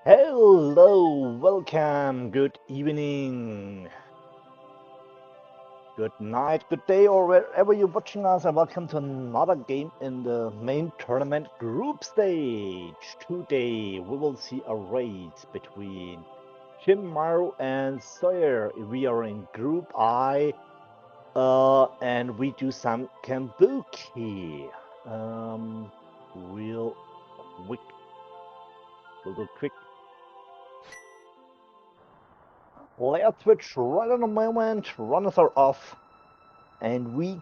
Hello, welcome, good evening, good night, good day, or wherever you're watching us, and welcome to another game in the main tournament group stage. Today we will see a race between Shinmaru and Soyhr. We are in Group I, and we do some Kambuki. Real quick, we'll do quick. Let's switch right on the moment. Runners are off, and we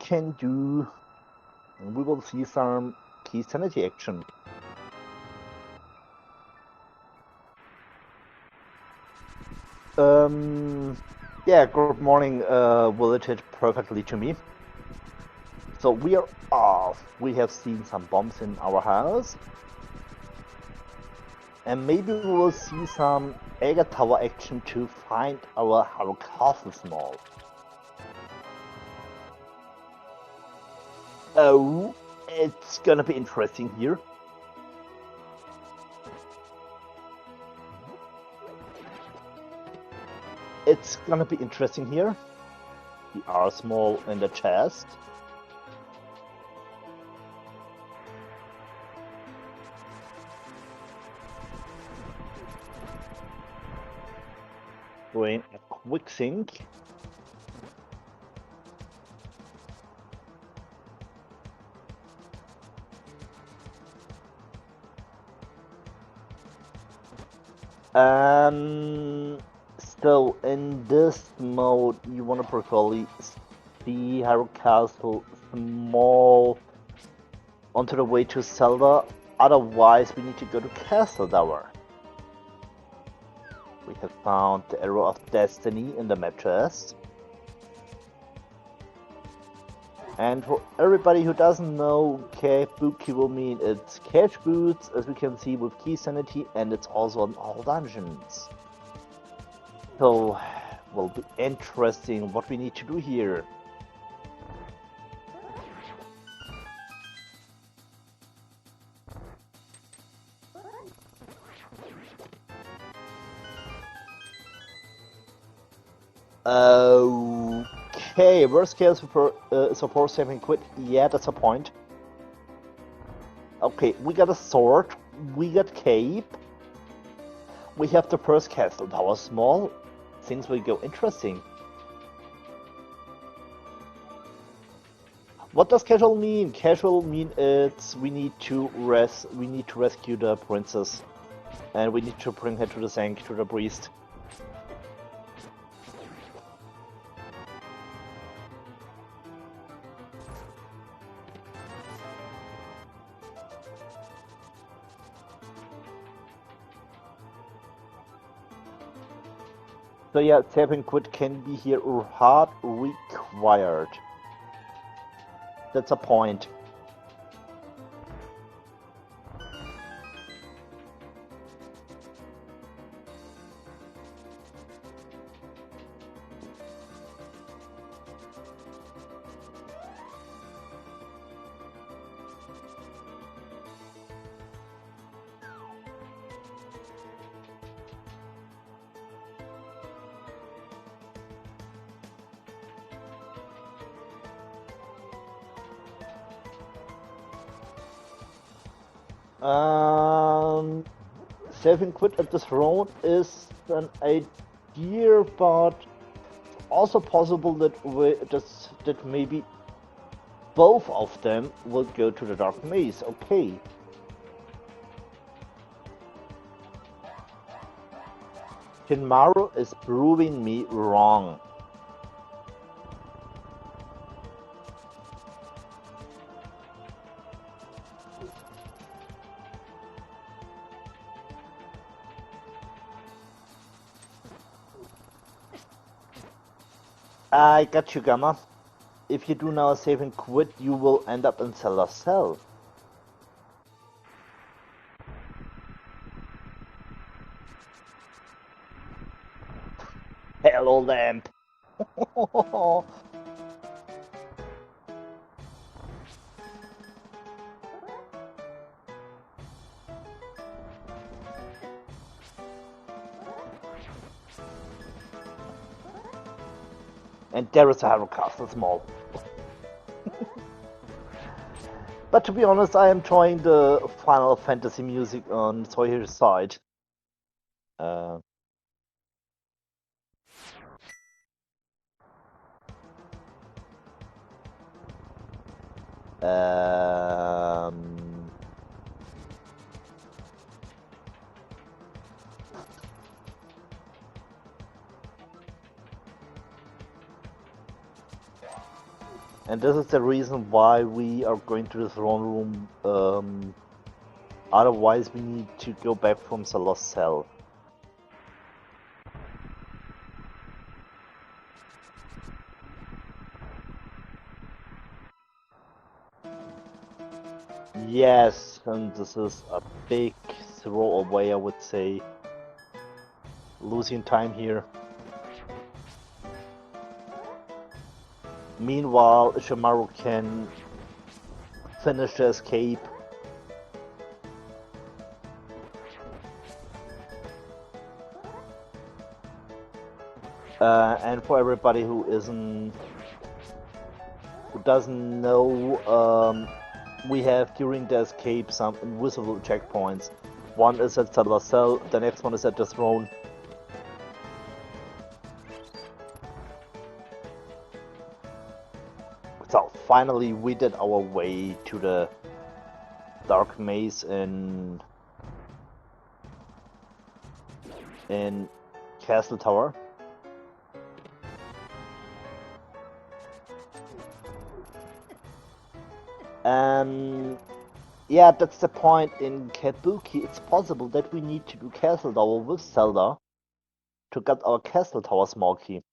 will see some key sanity action. Yeah, good morning. Will it hit perfectly to me? So we are off. We have seen some bombs in our house, and maybe we will see some Egger Tower action to find our castle small. Oh, it's gonna be interesting here. It's gonna be interesting here. The R small in the chest. Doing a quick sync. So in this mode, you want to preferably see Hyrule Castle small onto the way to Zelda. Otherwise, we need to go to Castle Tower. We have found the Arrow of Destiny in the mattress. And for everybody who doesn't know, Kabuki will mean it's cash boots, as we can see with key sanity, and it's also on all dungeons. So, will be interesting what we need to do here. Okay, worst case support saving quit. Yeah, that's a point. Okay, we got a sword, we got cape, we have the first castle tower small. Things will go interesting. What does casual mean? Casual mean it's we need to rescue the princess, and we need to bring her to the Zank, to the priest. So yeah, saving quit can be here hard required. That's a point. Saving quit at this round is an idea, but also possible that maybe both of them will go to the Dark Maze. Okay. Shinmaru is proving me wrong. I got you, Gamma. If you do now a save and quit, you will end up in Cellar Cell. Hello, lamp. And there is a Harrow Castle Small. But to be honest, I am enjoying the Final Fantasy music on Soyr's side. And this is the reason why we are going to the throne room. Otherwise, we need to go back from the lost cell. Yes, and this is a big throwaway, I would say. Losing time here. Meanwhile, Shinmaru can finish the escape. And for everybody who doesn't know, we have during the escape some invisible checkpoints. One is at the cell, the next one is at the throne. So finally we did our way to the dark maze in Castle Tower. Yeah, that's the point. In Kabuki, it's possible that we need to do Castle Tower with Zelda to get our Castle Tower small key.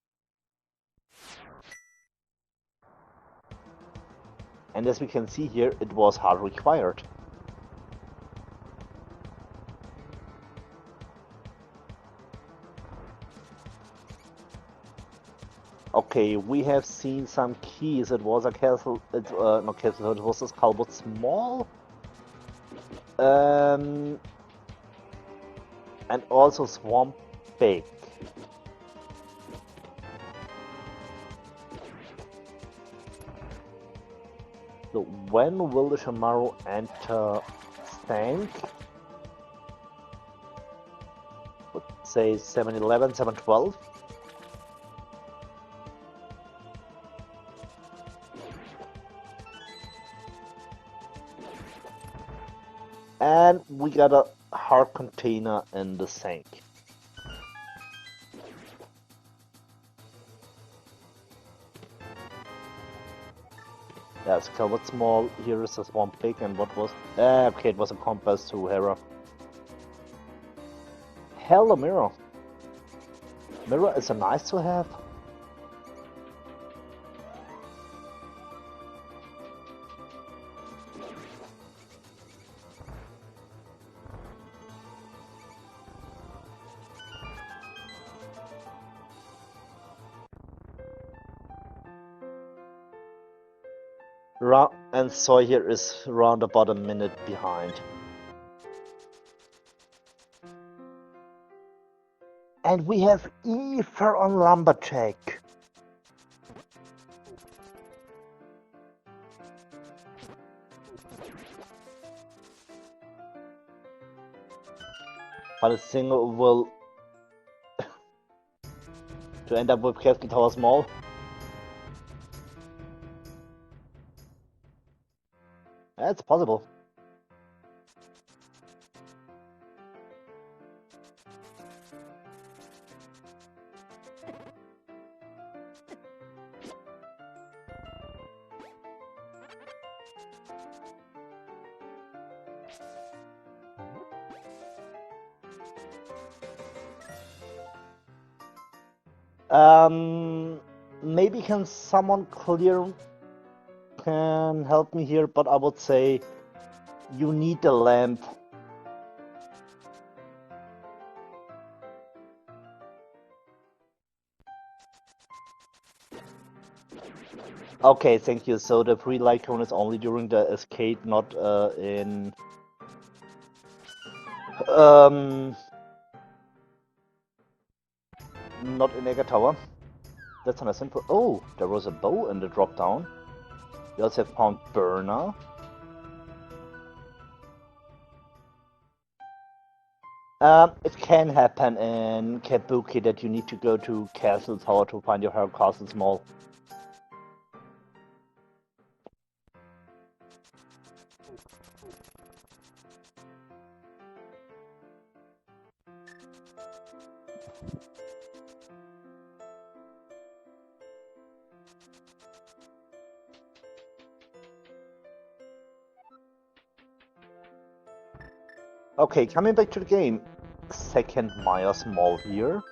And as we can see here, it was hard required. Okay, we have seen some keys. It was a castle. Not castle. It was a skull, but small. And also swamp big. So when will the Shinmaru enter Stank? Let's say 7-11, 7-12. And we got a heart container in the sink. Yes, covered small. Here is this one big, and what was? Okay, it was a compass to Hera. Hell, a mirror. Mirror is a nice to have. And Soyhr is round about a minute behind. And we have Ether on Lumberjack. But a single will to end up with Castle Tower Small. That's possible. Maybe someone can help me here, but I would say you need a lamp. Okay, thank you. So the free light cone is only during the escape, not in not in Ega Tower. That's not a simple. Oh, there was a bow in the drop down. We also have found burner. It can happen in Kabuki that you need to go to Castle Tower to find your Hero Castle Small. Okay, coming back to the game. Second Maya Small here.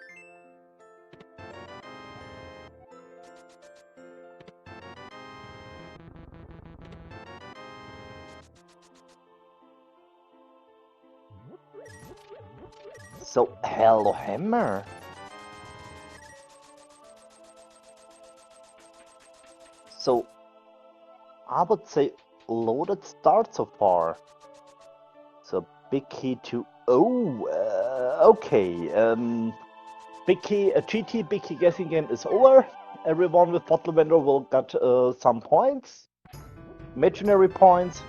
So, hello Hammer. So, I would say loaded start so far. So, big key to... Oh, okay. Big key, GT Big Key guessing game is over. Everyone with bottle vendor will get some points. Imaginary points.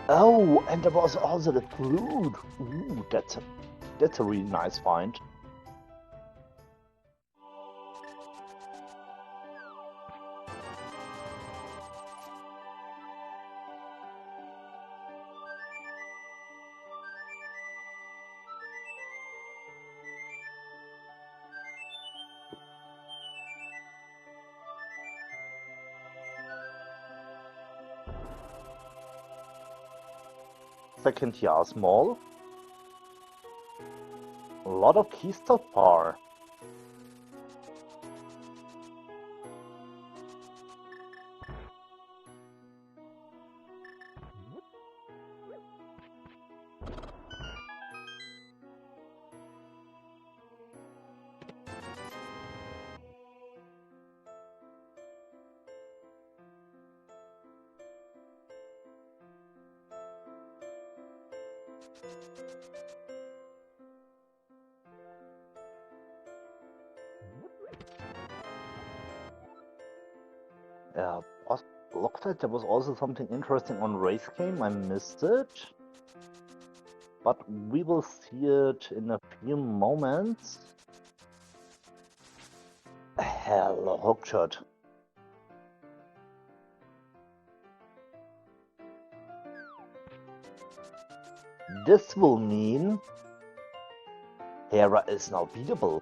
Oh, and there was also the fruit. Ooh, that's a really nice find. Second year small. A lot of keys so far. Yeah, looks like there was also something interesting on race game. I missed it, but we will see it in a few moments. Hello, hookshot. This will mean Hera is now beatable.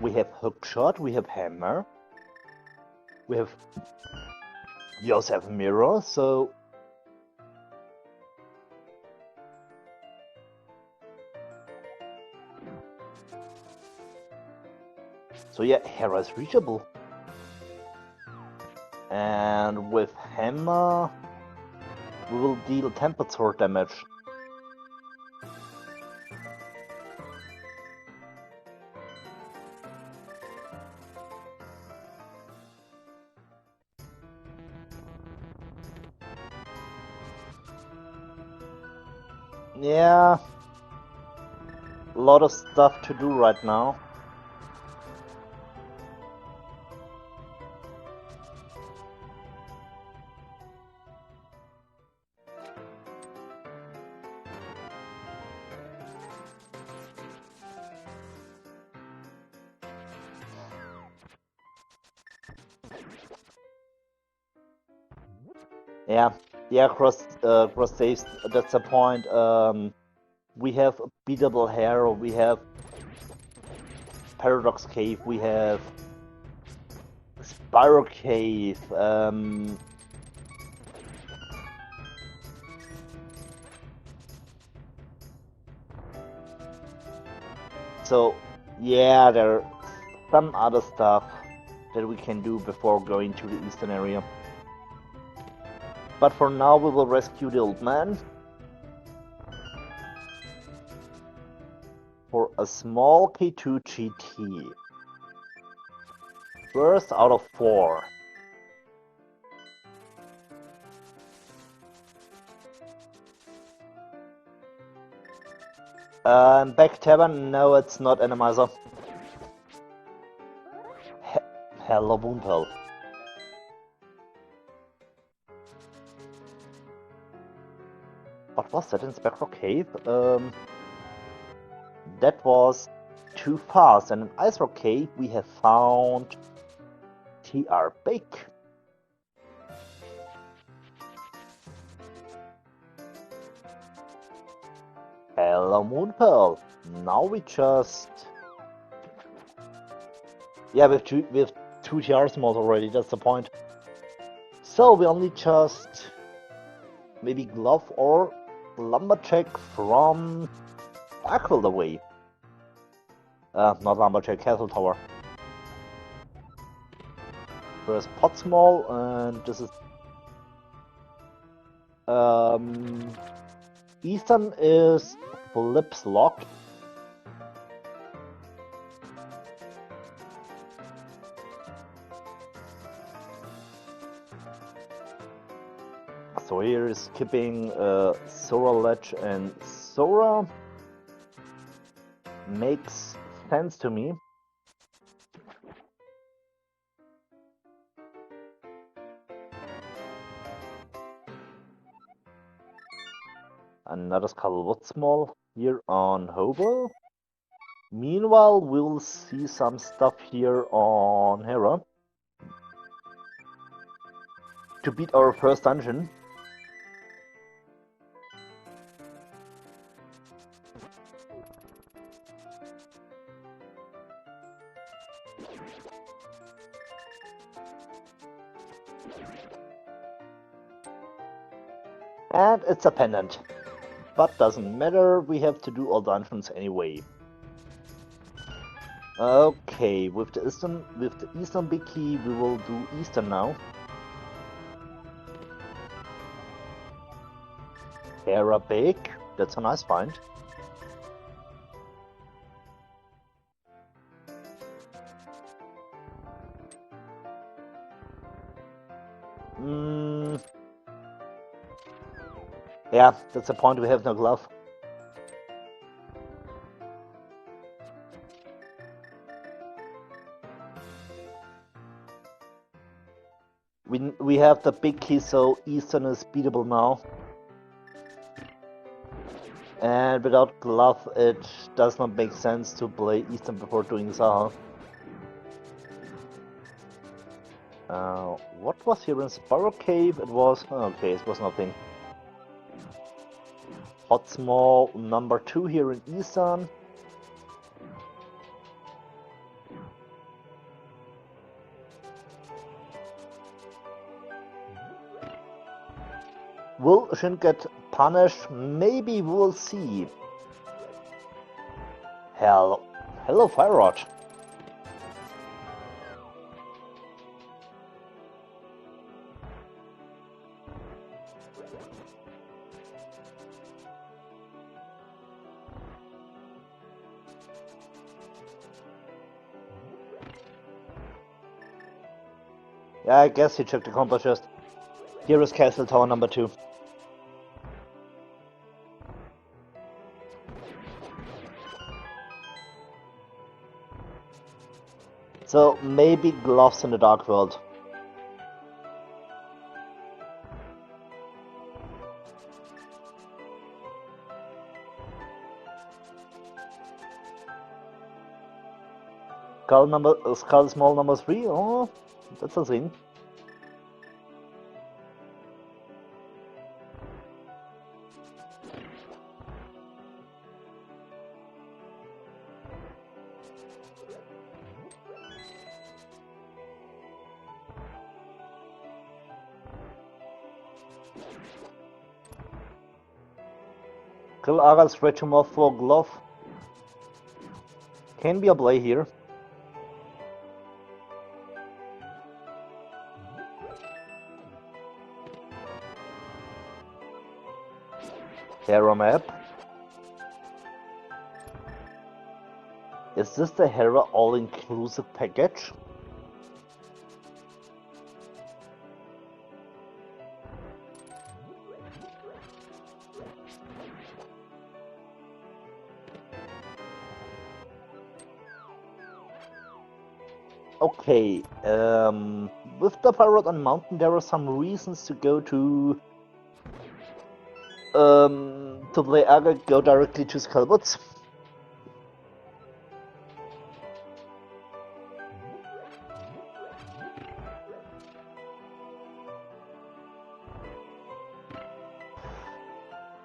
We have hookshot, we have hammer, we also have mirror, so yeah, Hera is reachable. And with hammer, we will deal tempered sword damage. Yeah, a lot of stuff to do right now. Yeah, cross saves. That's the point. We have beatable hero. We have Paradox Cave. We have Spiral Cave. So yeah, there are some other stuff that we can do before going to the eastern area. But for now, we will rescue the old man. for a small K2 GT. First out of 4. Back Tavern, no, it's not Animizer. Hello, Moonpearl. What was that in Spectral Cave? That was too fast, and in Ice Rock Cave we have found TR Bake. Hello, Moonpearl. Now we just... Yeah, we have two TR modes already, that's the point. So we only just... maybe Glove or Lumberjack from Darkworld away. Not Lumberjack, Castle Tower. There's Potsmall, and this is... Eastern is Flips locked. Soyhr is skipping Sora Ledge, and Sora makes sense to me. Another Skull Woodsmall here on Hobo. Meanwhile, we'll see some stuff here on Hera to beat our first dungeon. And it's a pendant. But doesn't matter, we have to do all dungeons anyway. Okay, with the Eastern Big Key, we will do Eastern now. Hera Bake, that's a nice find. Yeah, that's the point, we have no glove. We have the big key, so Eastern is beatable now. And without glove, it does not make sense to play Eastern before doing Zaha. What was here in Sparrow Cave? It was... okay, it was nothing. Hot Small number 2 here in Eastern. Will Shin get punished? Maybe we'll see. Hello, Fire Rod. Yeah, I guess he checked the compass just. Here is Castle Tower number 2. So maybe gloves in the Dark World. Skull small number 3. Oh, that's a thing. Kill Aral, stretch him off for glove. Can be a play here. Terra map. Is this the Hera all-inclusive package? Okay, with the Pirate on Mountain, there are some reasons to go to play Aga, go directly to Skullwoods.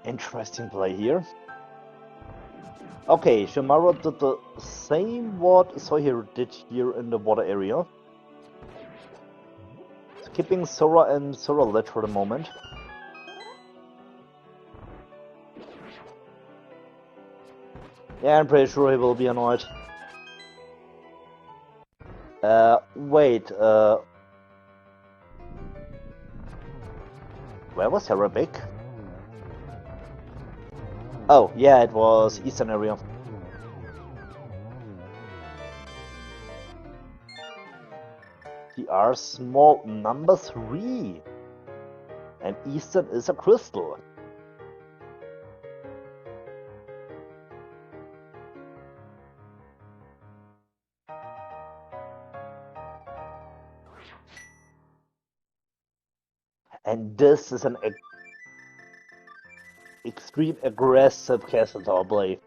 Interesting play here. Okay, Shinmaru did the same what Soyhr did here in the water area. Skipping Sora and Sora Ledge for the moment. Yeah, I'm pretty sure he will be annoyed. Wait, where was Arabic? Oh, yeah, it was Eastern area. TR small number 3. And Eastern is a crystal. And this is an extreme aggressive castle tower play.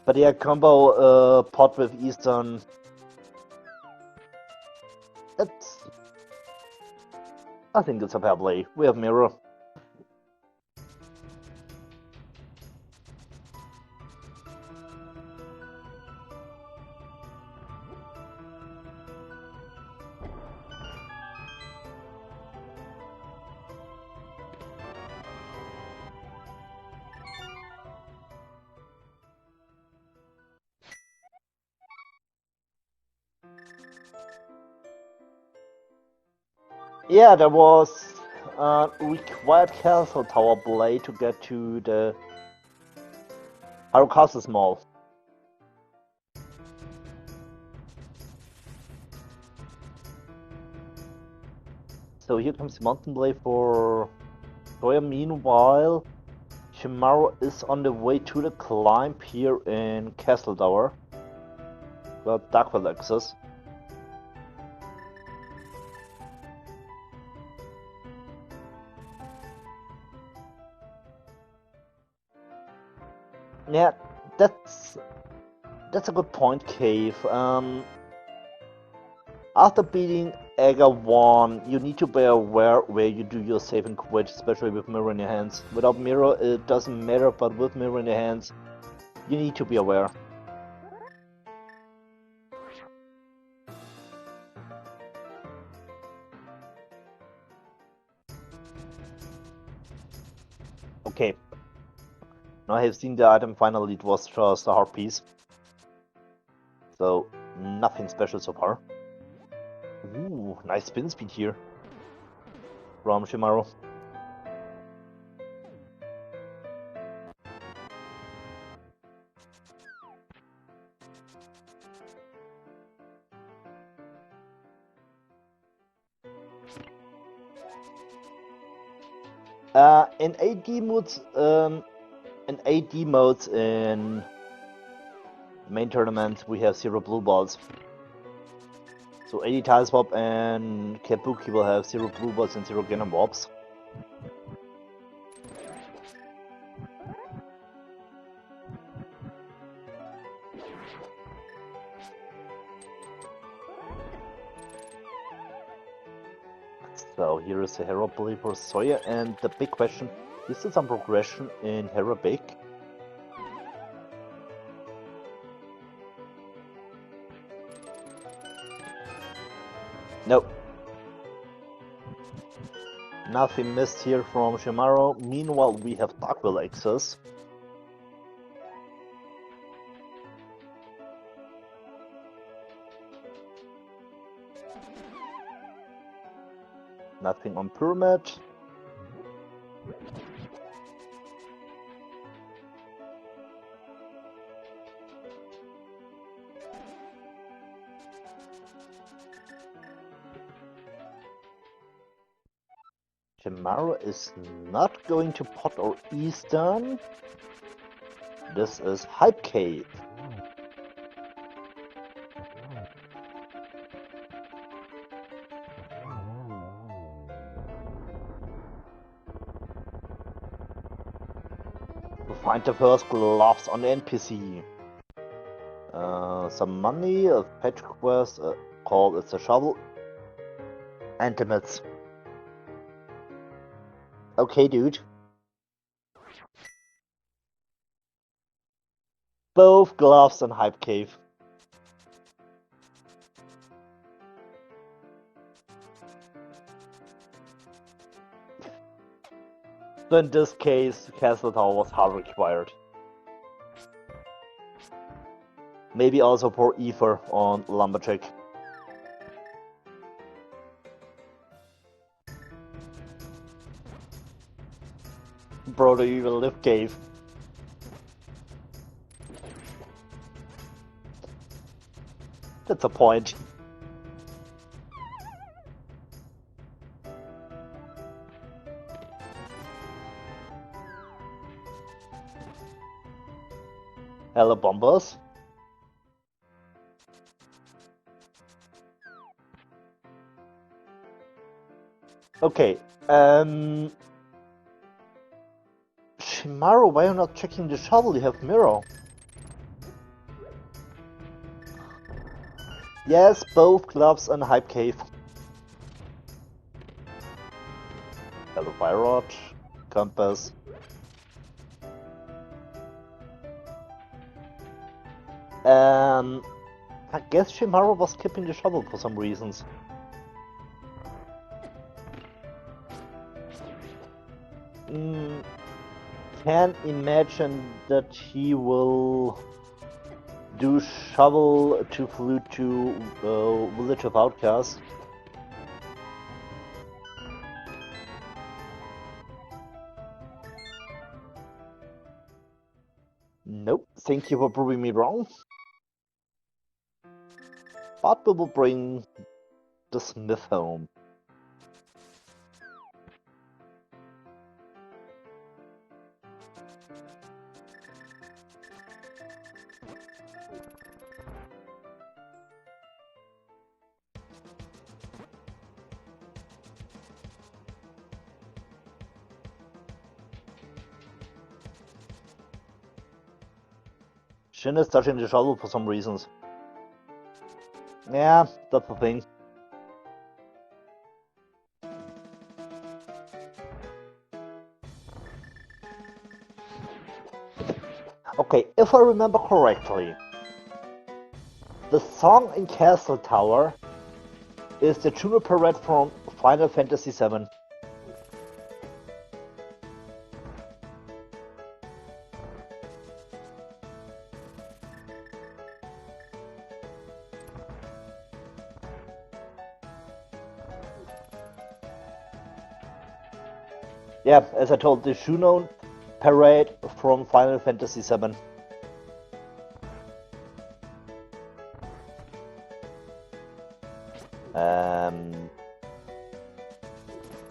But yeah, combo pot with Eastern. I think it's a fair play. We have mirror. Yeah, there was required castle tower play to get to the Harukasu Mall. So here comes the mountain play for Soyhr. Meanwhile, Shinmaru is on the way to the climb here in Castle Tower. Well, Darkwell access. Yeah, that's a good point, Cave. After beating Aga 1, you need to be aware where you do your save and quit, especially with mirror in your hands. Without mirror, it doesn't matter, but with mirror in your hands, you need to be aware. Okay. Now I have seen the item finally, it was just a hard piece. So, nothing special so far. Ooh, nice spin speed here from Shinmaru. In AD modes in main tournament, we have 0 blue balls. So 80 tile swap and Kabuki will have 0 blue balls and 0 Ganon warps. So here is a hero play for Soyhr, and the big question, is there some progression in Hera Big? Nope. Nothing missed here from Shinmaru. Meanwhile, we have Darkwell access. Nothing on Pyramid. Shinmaru is not going to pot or eastern. This is Hype Cave. To find the first gloves on the NPC. Some money, a fetch quest, called It's a Shovel, and the myths. Okay, dude. Both gloves and Hype Cave. So in this case, Castle Tower was hard required. Maybe also for Ether on Lumberjack. Bro, do you even live cave? That's a point. Hello, bombers. Okay, Shinmaru, why are you not checking the shovel? You have mirror. Yes, both gloves and Hype Cave. Hello, Fire Rod, compass. I guess Shinmaru was skipping the shovel for some reasons. Can imagine that he will do shovel to flute to Village of Outcast. Nope, thank you for proving me wrong. But we will bring the Smith home. Shin is touching the shovel for some reasons. Yeah, that's the thing. Okay, if I remember correctly, the song in Castle Tower is the Juniper Red from Final Fantasy VII. Yeah, as I told, the Shunon Parade from Final Fantasy VII.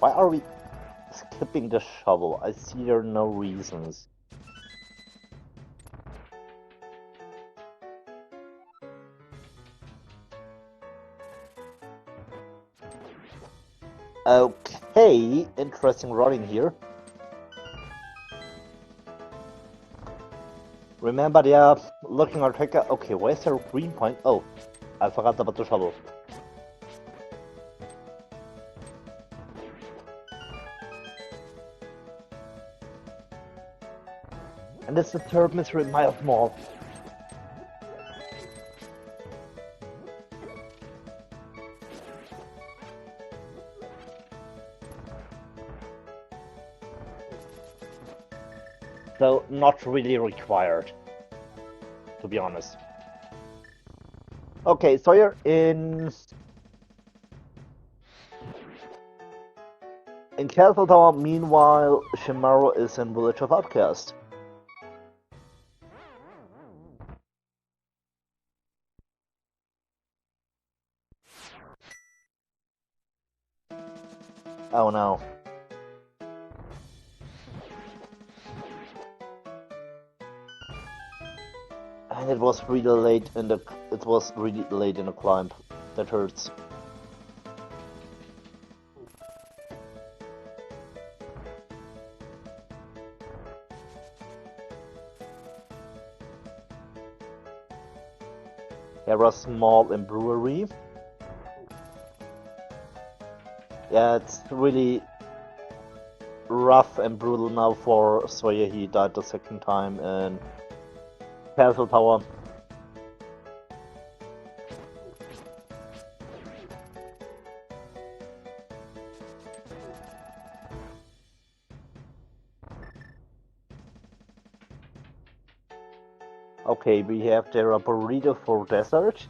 Why are we skipping the shovel? I see there are no reasons. Okay, interesting routing here. Remember, they are looking at tracker. Okay, where's their green point? Oh, I forgot about the shovel. And it's the third mystery mile mall. So not really required, to be honest. Okay, Soyhr in Castle Tower. Meanwhile, Shinmaru is in Village of Outcast. Oh no. And it was really late in the climb. That hurts. Era Small and Brewery. Yeah, it's really rough and brutal now for Soyhr. He died the second time in Castle Tower. Okay, we have there a burrito for dessert.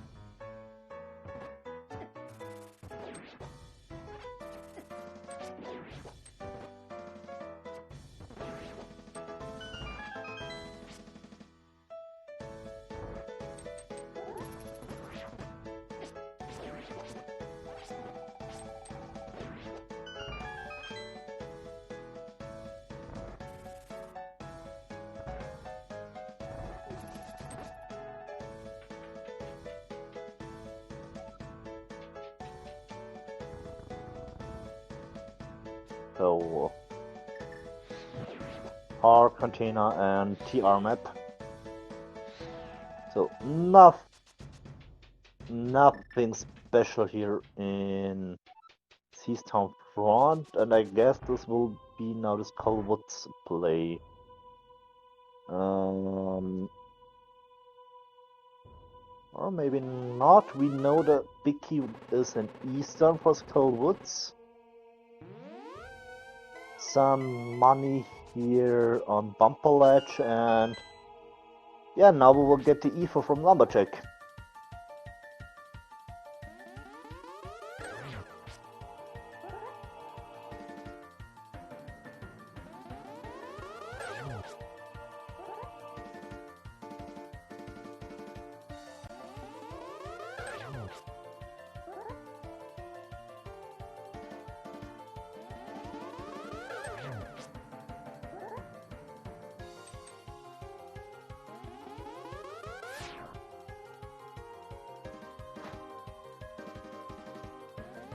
So, R container and TR map. So nothing special here in Seastown Front, and I guess this will be now this Skullwoods play. Or maybe not. We know the big key is in Eastern for Skullwoods. Some money here on Bumper Ledge, and yeah, now we will get the EFO from Lumberjack.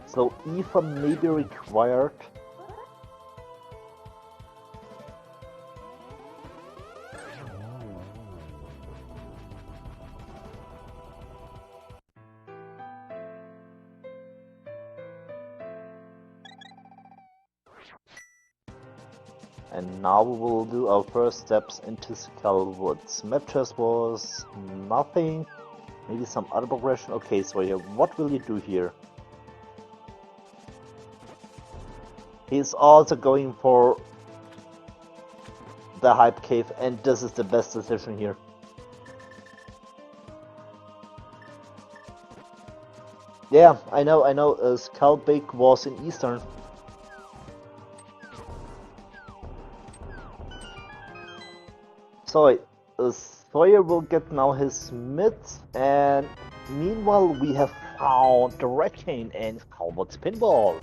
So EFA may be required. And now we will do our first steps into Skullwoods. Map chest was nothing. Maybe some other progression. Okay, so yeah, what will you do here? He's also going for the Hype Cave, and this is the best decision here. Yeah, I know, Skullbake was in Eastern. So, Soyhr will get now his mids, and meanwhile we have found the Red Cane and Skullwoods Pinball.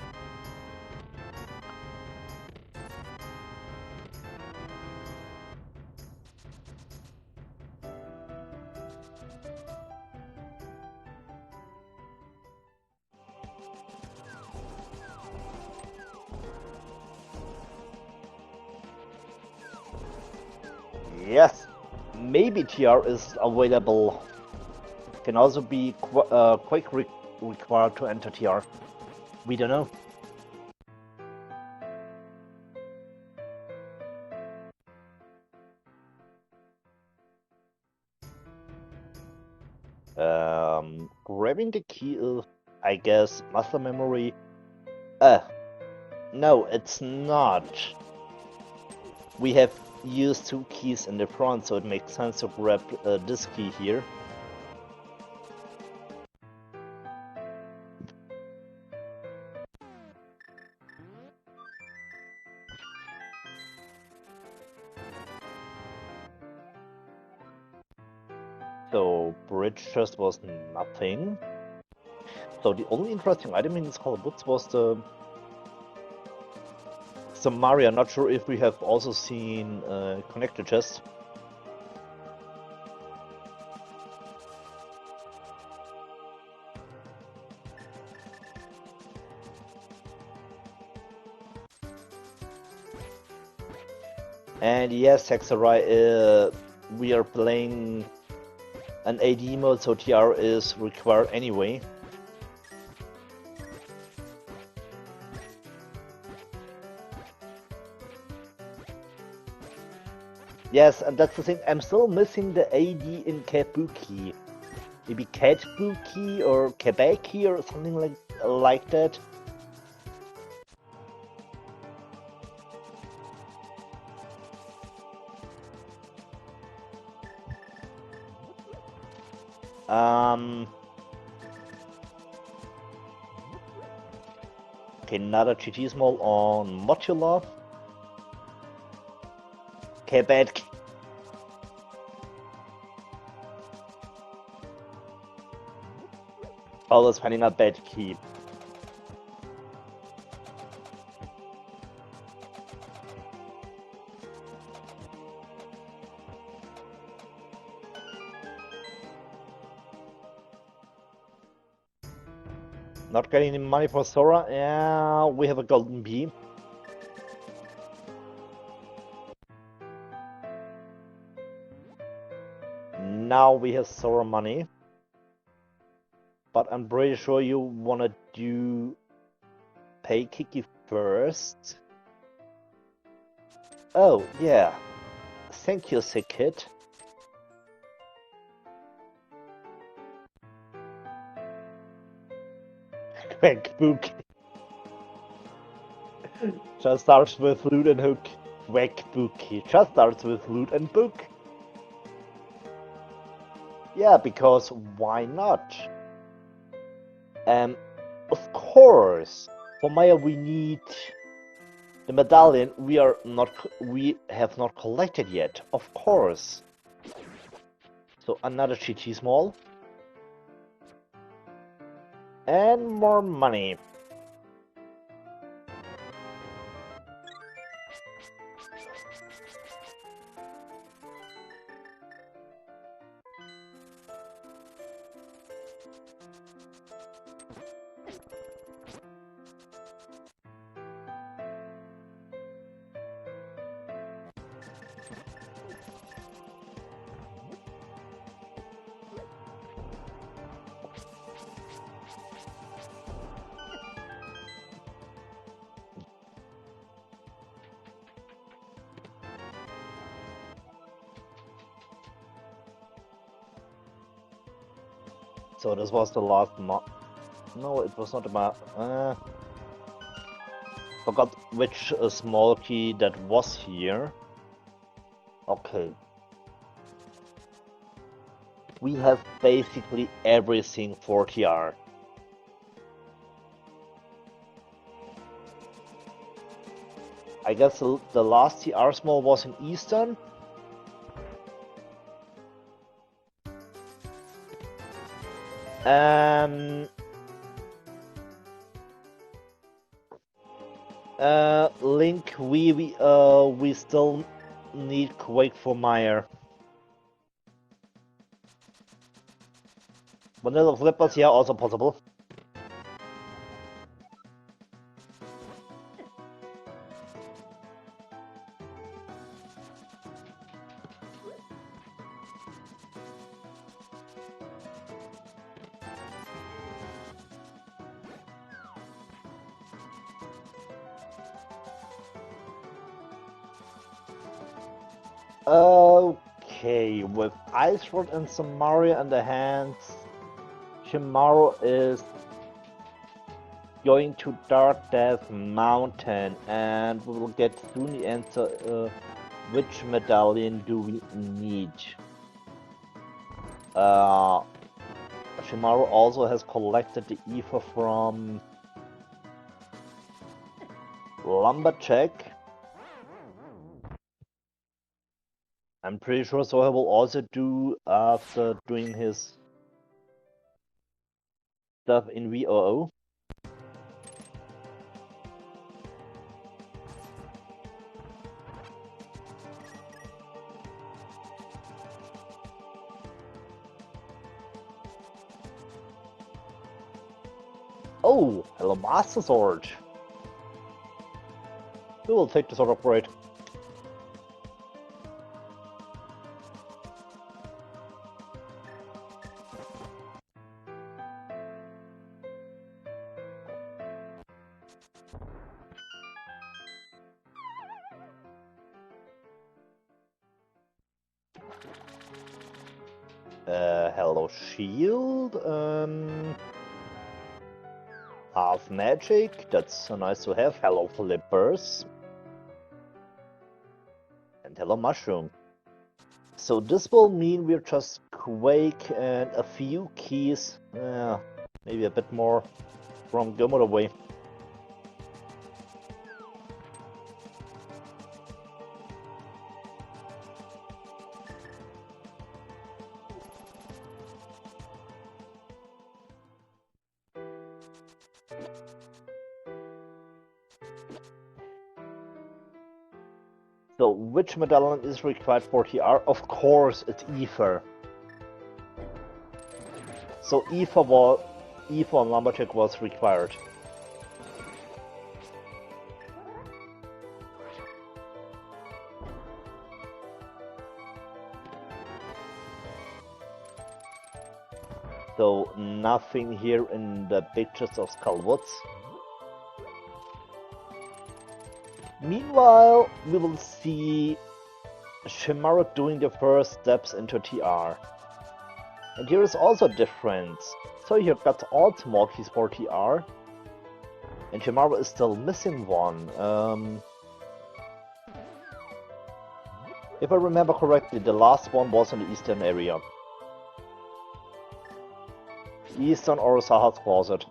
Yes, maybe TR is available. Can also be quick required to enter TR. We don't know. Grabbing the key is, I guess, muscle memory. No, it's not. We have used 2 keys in the front, so it makes sense to grab this key here. So bridge chest was nothing. So the only interesting item in this Skullwoods was the Samaria. Not sure if we have also seen connector chest. And yes, Sakurai, we are playing an AD mode, so TR is required anyway. Yes, and that's the thing, I'm still missing the AD in Kabuki. Maybe Katbuki or Kabaki or something like that. Okay, another GT small on modular. Quebec. Always finding a bad key. Not getting any money for Sora. Yeah, we have a golden bee. Now we have Sora money. But I'm pretty sure you wanna do pay Kiki first. Oh, yeah. Thank you, sick kid. Quack book. Just starts with loot and hook. Quack book. Just starts with loot and book. Yeah, because why not? Of course, for Maya we need the medallion. We have not collected yet. Of course. So another GT small and more money. So this was the last no, it was not a forgot which small key that was here. Okay. We have basically everything for TR. I guess the last TR small was in Eastern. Link, we still need Quake for Meyer. Vanilla Flippers, yeah, also possible. Okay, with Ice Rod and Samaria in the hands, Shinmaru is going to Dark Death Mountain, and we will get soon the answer. Which medallion do we need? Shinmaru also has collected the ether from Lumberjack. I'm pretty sure Soyhr will also do after doing his stuff in VOO. Oh, hello, Master Sword. We will take the sword upgrade. Hello shield. Half magic, that's so nice to have. Hello flippers. And hello mushroom. So this will mean we're just Quake and a few keys, maybe a bit more from Gilmore away. So which medallion is required for TR? Of course it's Ether. So Ether on Lumberjack was required. So nothing here in the big chest of Skullwoods. Meanwhile, we will see Shinmaru doing the first steps into TR. And here is also a difference. So here got all small keys for TR. And Shinmaru is still missing one. If I remember correctly, the last one was in the eastern area. Eastern or Saha's closet.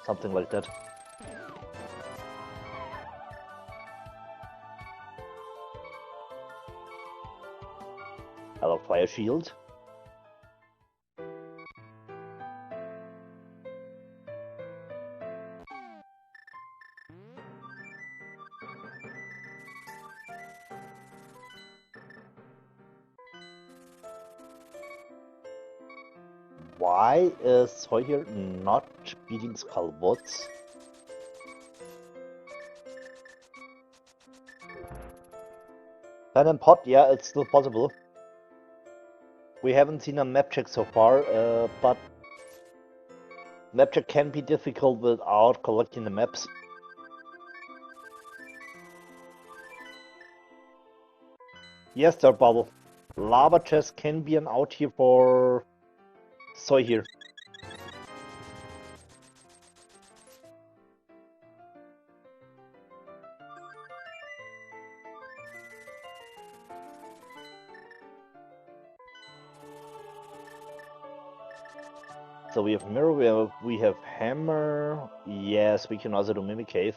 Something like that. Hello, fire shield. Why is Soyhr not beating Skullwoods? Pen and pot, yeah, it's still possible. We haven't seen a map check so far, but map check can be difficult without collecting the maps. Yes, Dirt Bubble. Lava chest can be an out here for Soyhr. So we have mirror, we have hammer. Yes, we can also do mimic cave.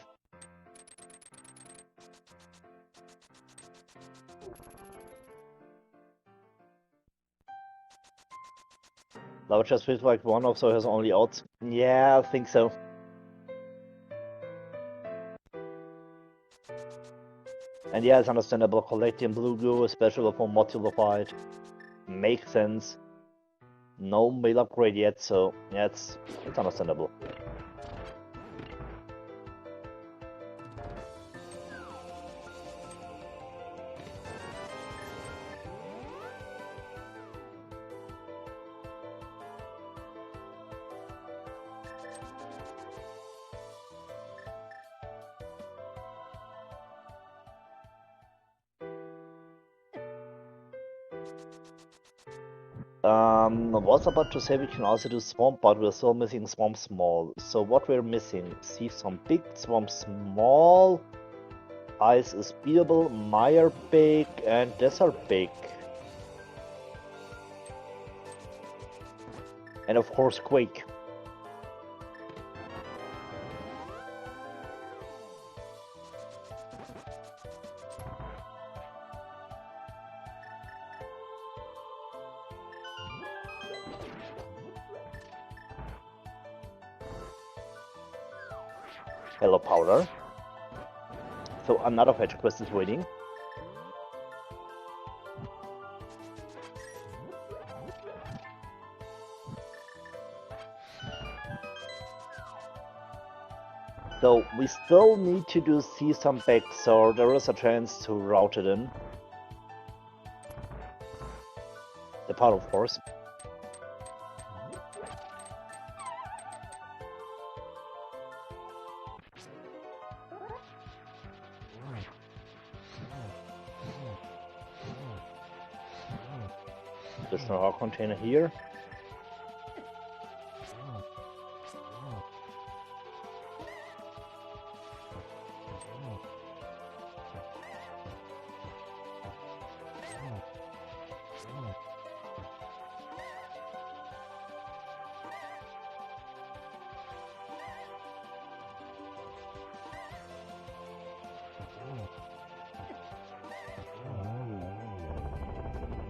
Lava chest feels like one of Soyhr's only outs. Yeah, I think so. And yeah, it's understandable. Collecting blue goo, especially for modular fight, makes sense. No mail upgrade yet, so yeah, it's understandable. I was about to say we can also do swamp, but we're still missing swamp small. So what we're missing? See some big, swamp small, ice is beatable, mire big, and desert big. And of course quake. Hello powder. So another fetch quest is waiting. So we still need to see some back, so there is a chance to route it in. The part, of course. additional ore container here.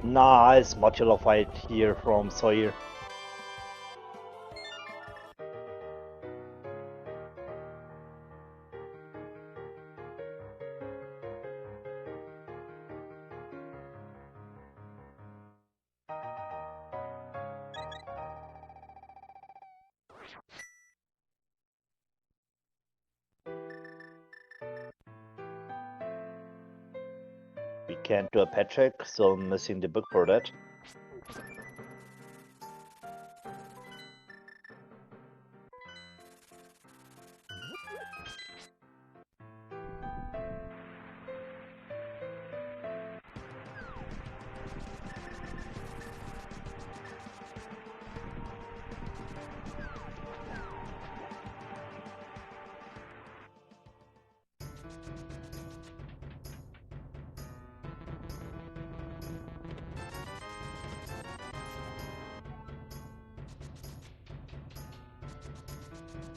Nice modular fight here from Soyhr. We can't do a pet check, so I'm missing the book for that.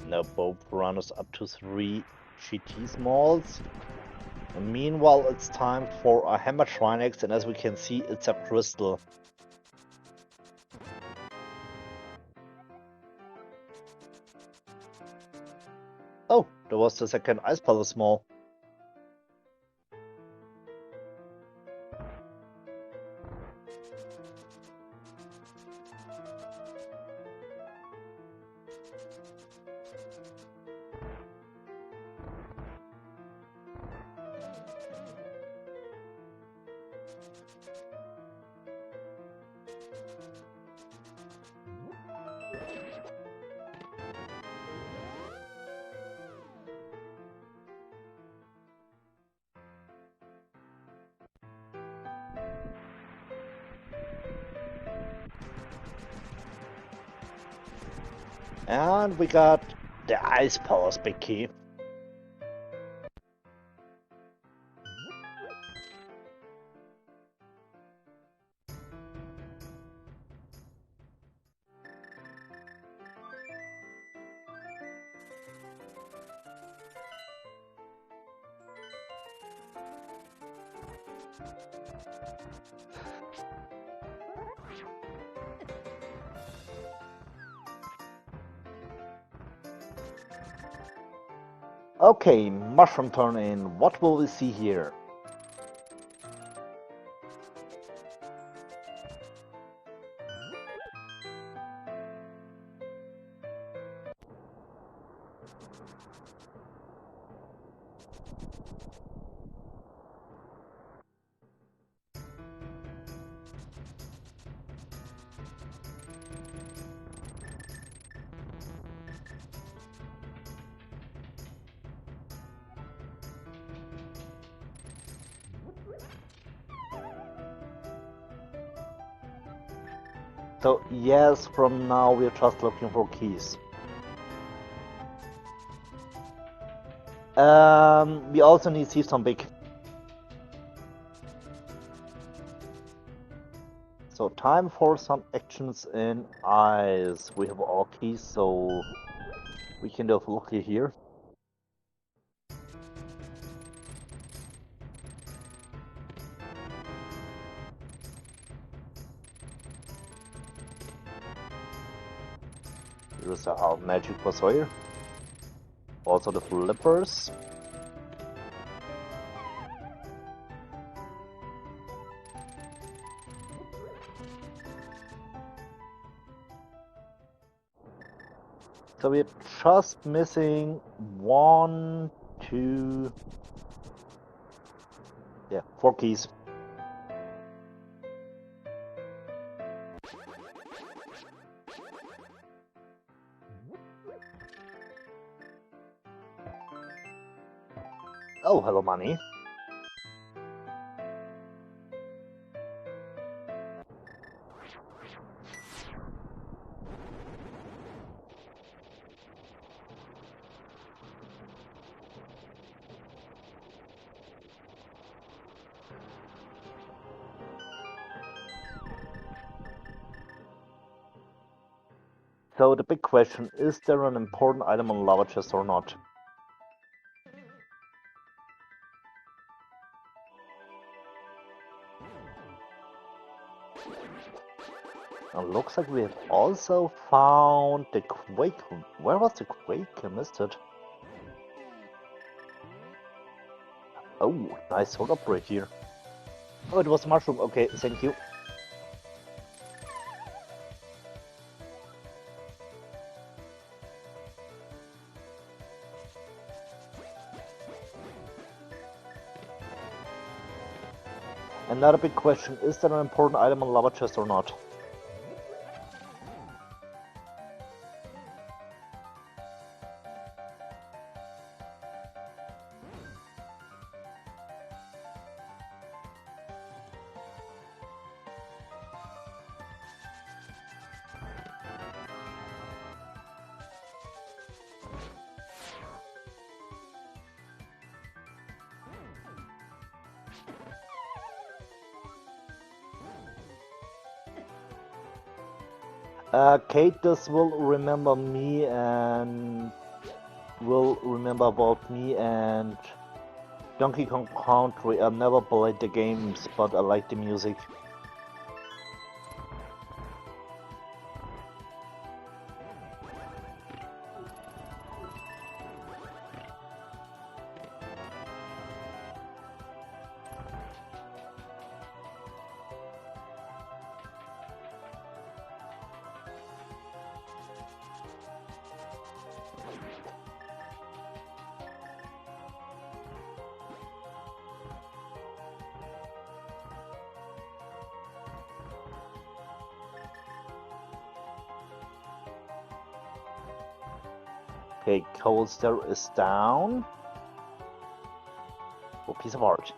Now both runners up to 3 GT smalls. And meanwhile, it's time for a Hammer Trinex, and as we can see, it's a crystal. Oh, there was the second Ice Palace small. And we got the Ice Palace big key. Okay, mushroom turn in. What will we see here? So yes, from now we're just looking for keys. We also need to see some big. So time for some actions in ice. We have all keys, so we can have a look here. Here's the hard magic for Soyhr. Also the flippers. So we're just missing 1, 2, 4 keys. Oh, hello, money. So the big question, is there an important item on lava chest or not? It looks like we have also found the quake. Where was the quake? I missed it. Oh, nice sword upgrade here. Oh, it was mushroom. Okay, thank you. Another big question, is there an important item on lava chest or not? Kate will remember me and will remember about me and Donkey Kong Country. I've never played the games, but I like the music. Okay, coaster is down. Oh, piece of art.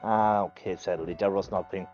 Ah, okay, sadly, there was nothing.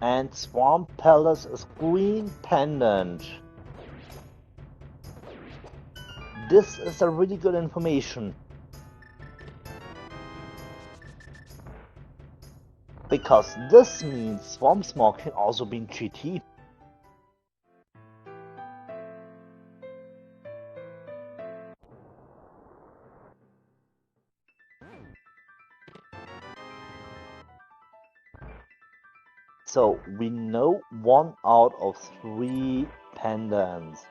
And Swamp Palace is green pendant. This is a really good information. Because this means Swamp Smoke can also be in GT. So we know 1 out of 3 pendants.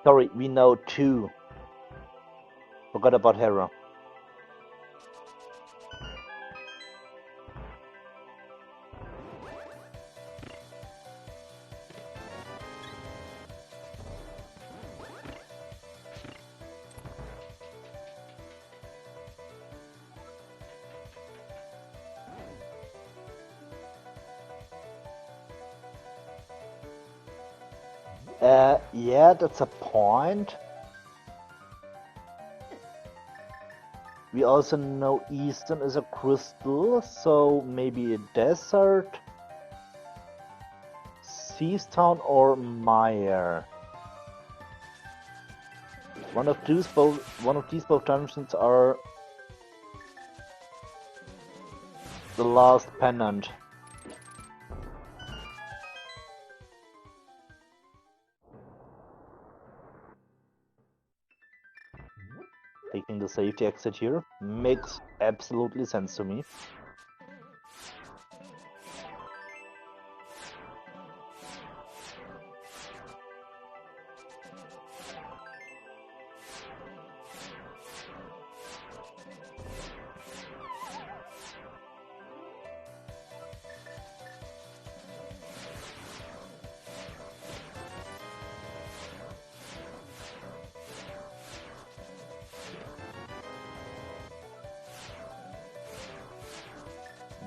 Sorry, we know 2. Forgot about Hera. Yeah, that's a point. We also know Eastern is a crystal, so maybe a desert, Seastown or Mire. One of these both dungeons are the last pendant. Taking the safety exit here makes absolutely sense to me.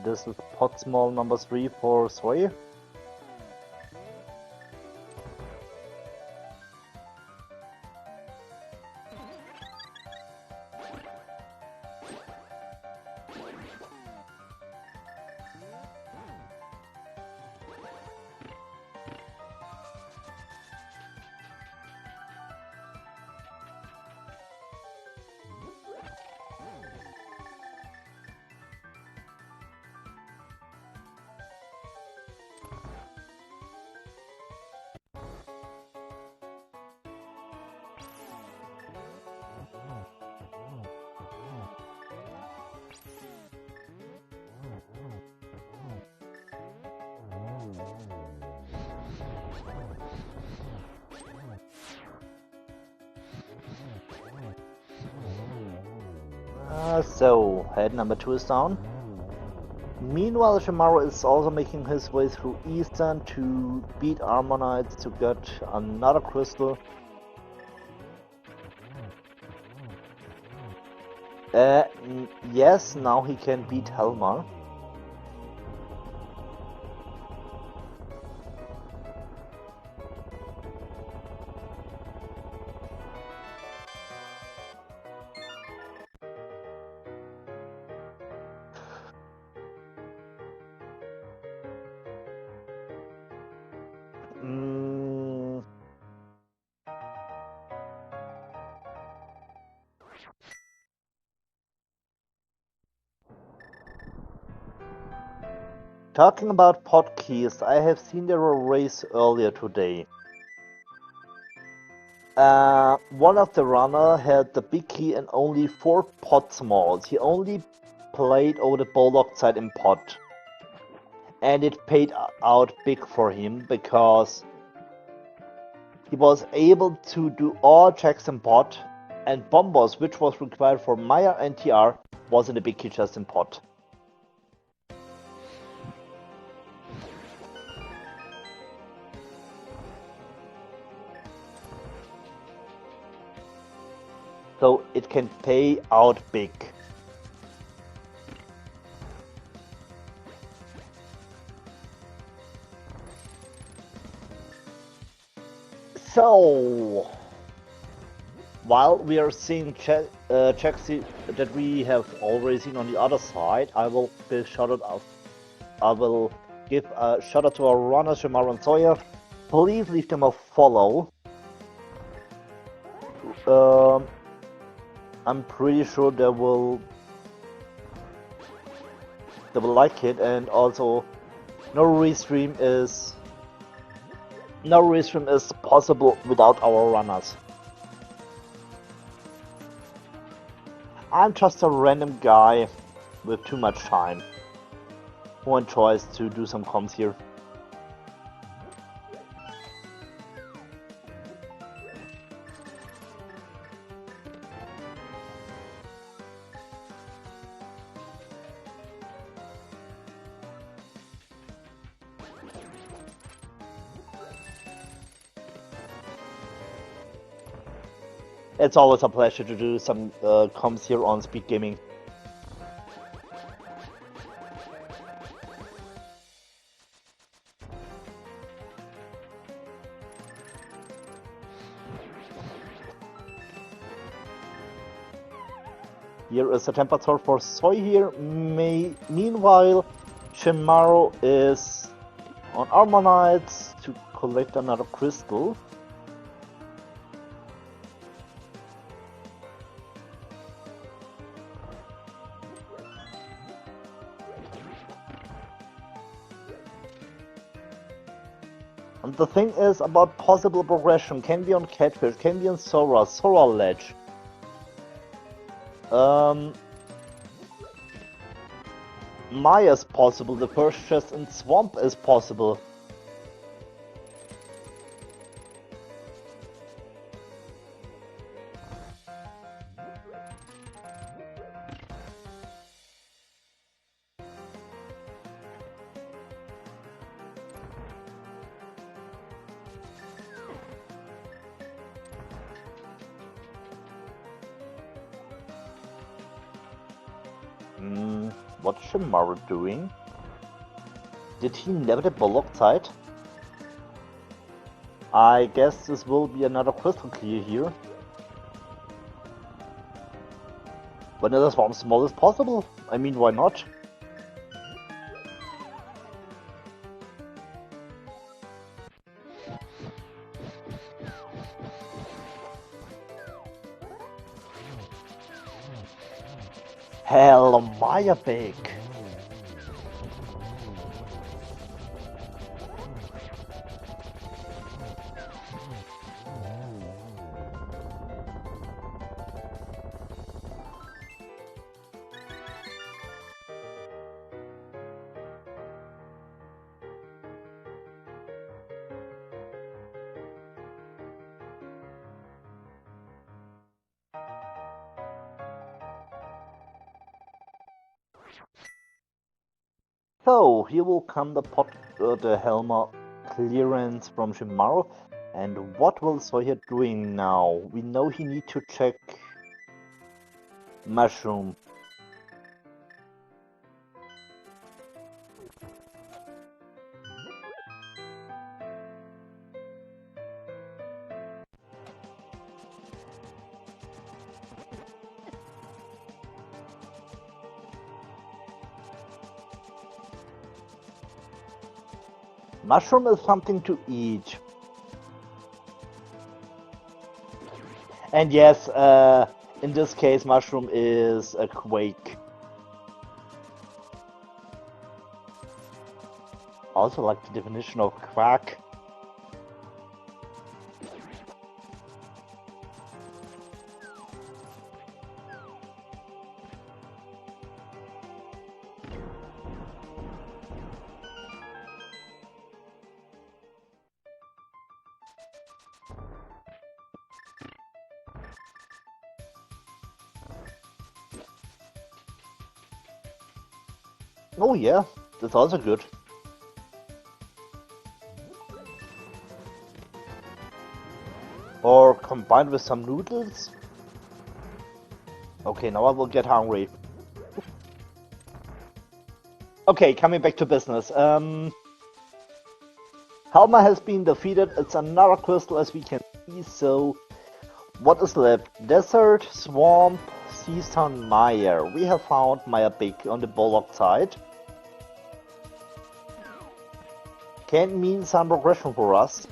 This is pot small number 3 for Soyhr. So, head number 2 is down. Meanwhile, Shinmaru is also making his way through Eastern to beat Armonites to get another crystal. Yes, now he can beat Helmar. Talking about pot keys, I have seen there a race earlier today. One of the runner had the big key and only 4 pot smalls. He only played over the bulldog side in pot. And it paid out big for him because he was able to do all checks in pot, and bombos, which was required for Maya and TR, was in the big key chest in pot. So it can pay out big. So, while we are seeing checks that we have already seen on the other side, I will give a shout out to our runners, Shinmaru and Soyhr. Please leave them a follow. I'm pretty sure they will like it, and also no restream is possible without our runners. I'm just a random guy with too much time who enjoys to do some comms here. It's always a pleasure to do some comms here on SpeedGaming. Here is a temperature for Soyhr. Meanwhile, Shinmaru is on Armonites to collect another crystal. And the thing is about possible progression, can be on Catfish, can be on Sora, Sora Ledge. Maya's possible, the first chest in Swamp is possible. What's Shinmaru doing? Did he level the bullock side? I guess this will be another crystal clear here. When it is from small as possible. I mean, why not? Hell, Maya big. So here will come the Helma clearance from Shinmaru. And what will Soyhr doing now? We know he need to check Mushroom. Mushroom is something to eat. And yes, in this case, mushroom is a quake. Also like the definition of quack. Oh yeah, that's also good. Or combined with some noodles. Okay, now I will get hungry. Okay, coming back to business. Helma has been defeated. It's another crystal as we can see, so what is left? Desert, Swamp, Seastown, Maya. We have found Maya Big on the Bullock side. Can mean some progression for us.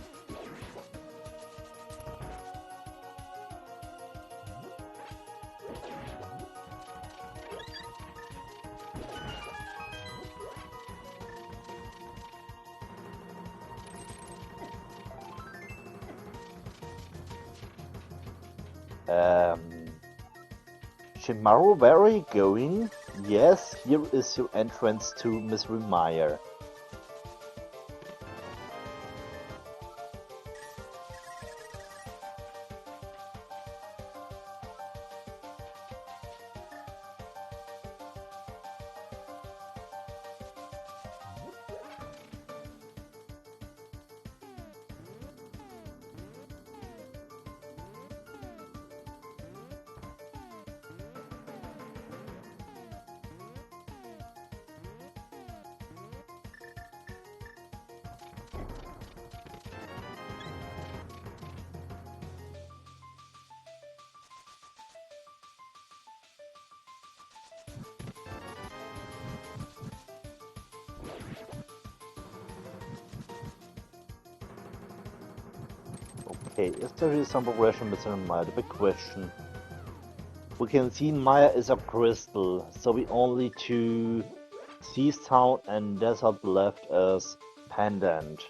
Shinmaru, where are you going? Yes, here is your entrance to Misery Mire. Okay, is there some progression within Maya? The big question. We can see Maya is a crystal, so we only two Seastown and Desert left as pendant.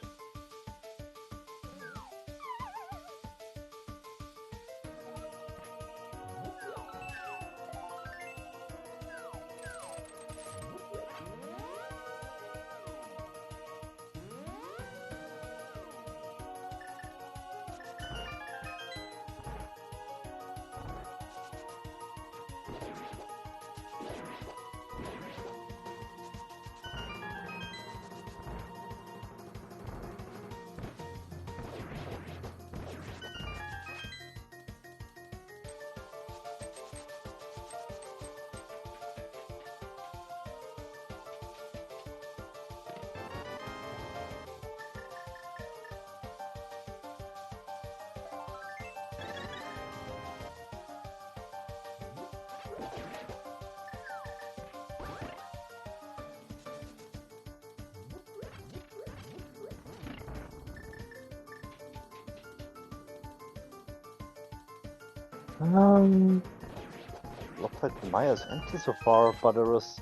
Looks like the Maya is empty so far, but there is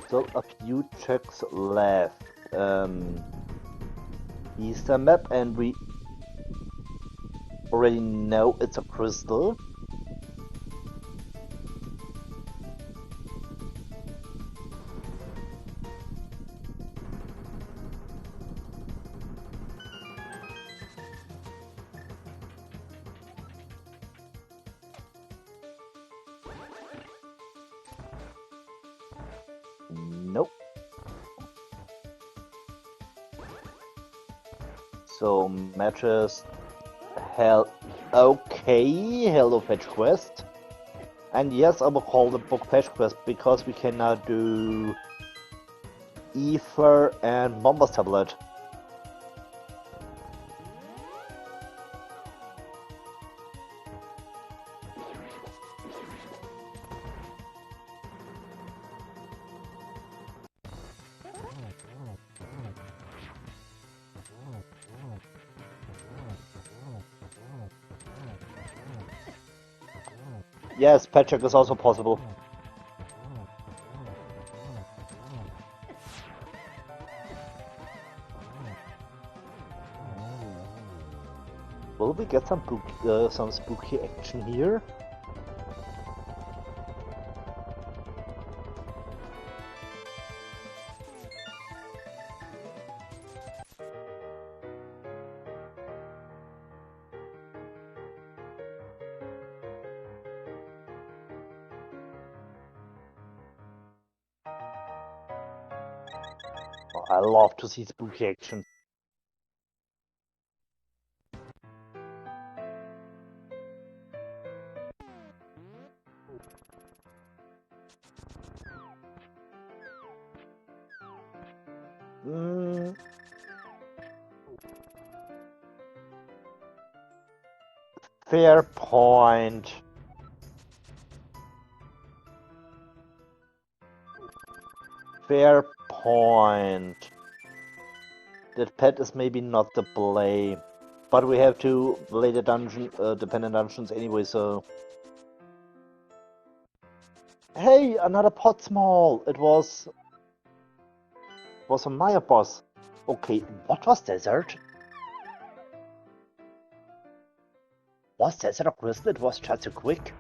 still a few checks left. Easter map, and we already know it's a crystal. Nope. So matches Hello Fetch Quest. And yes, I will call the book Fetch Quest because we can now do Ether and Bomber's Tablet. Yes, pet check is also possible. Will we get some spooky action here? Oh, I love to see spooky action. Fair point. Fair point. That pet is maybe not the play, but we have to play the dungeon, dependent dungeons anyway, so... Hey, another pot small! It was a Maya boss. Okay, what was desert? Was desert a crystal? It was just a quick.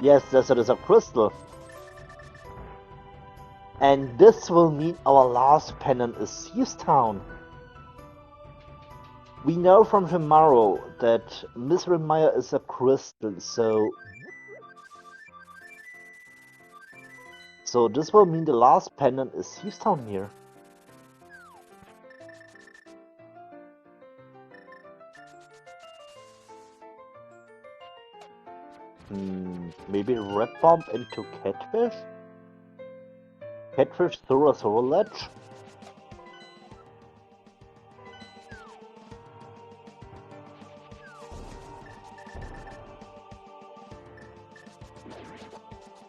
Yes, desert is a crystal. And this will mean our last pennant is Seize Town. We know from Shinmaru that Misery Maya is a crystal, so this will mean the last pendant is Seize Town here. Maybe Red Bomb into Catfish? Catfish Thora Ledge?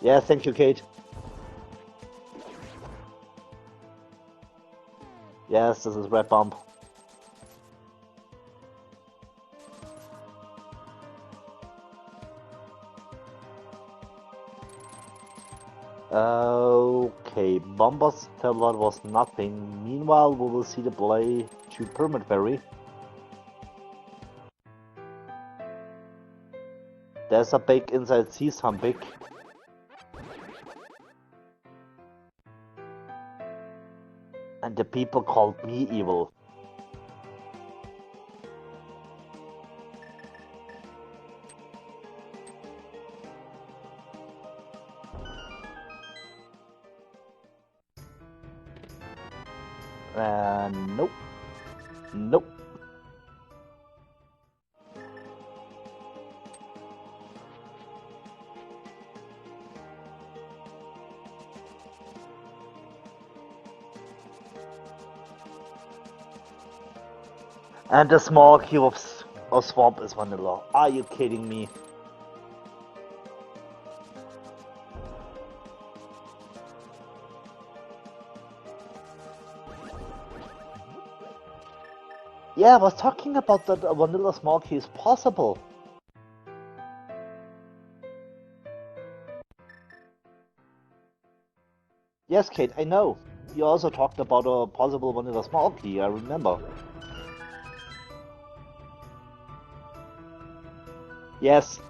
Yeah, thank you, Kate. Yes, this is Red Bomb. Okay, Bomber's tablet was nothing. Meanwhile, we will see the play to Pyramid Berry. There's a big inside Seasam big. And the people called me evil. Nope. Nope. And the small cube of swamp is vanilla. Are you kidding me? Yeah, I was talking about that vanilla small key is possible. Yes, Kate, I know. You also talked about a possible vanilla small key, I remember. Yes.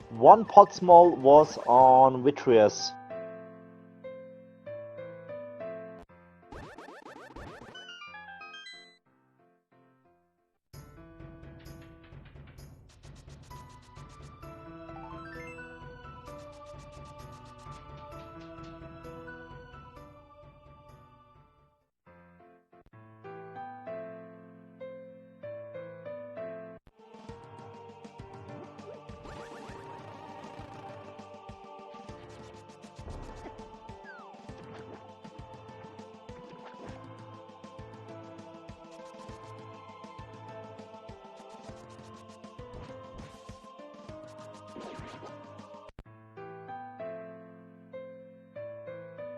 One pot small was on Vitreous.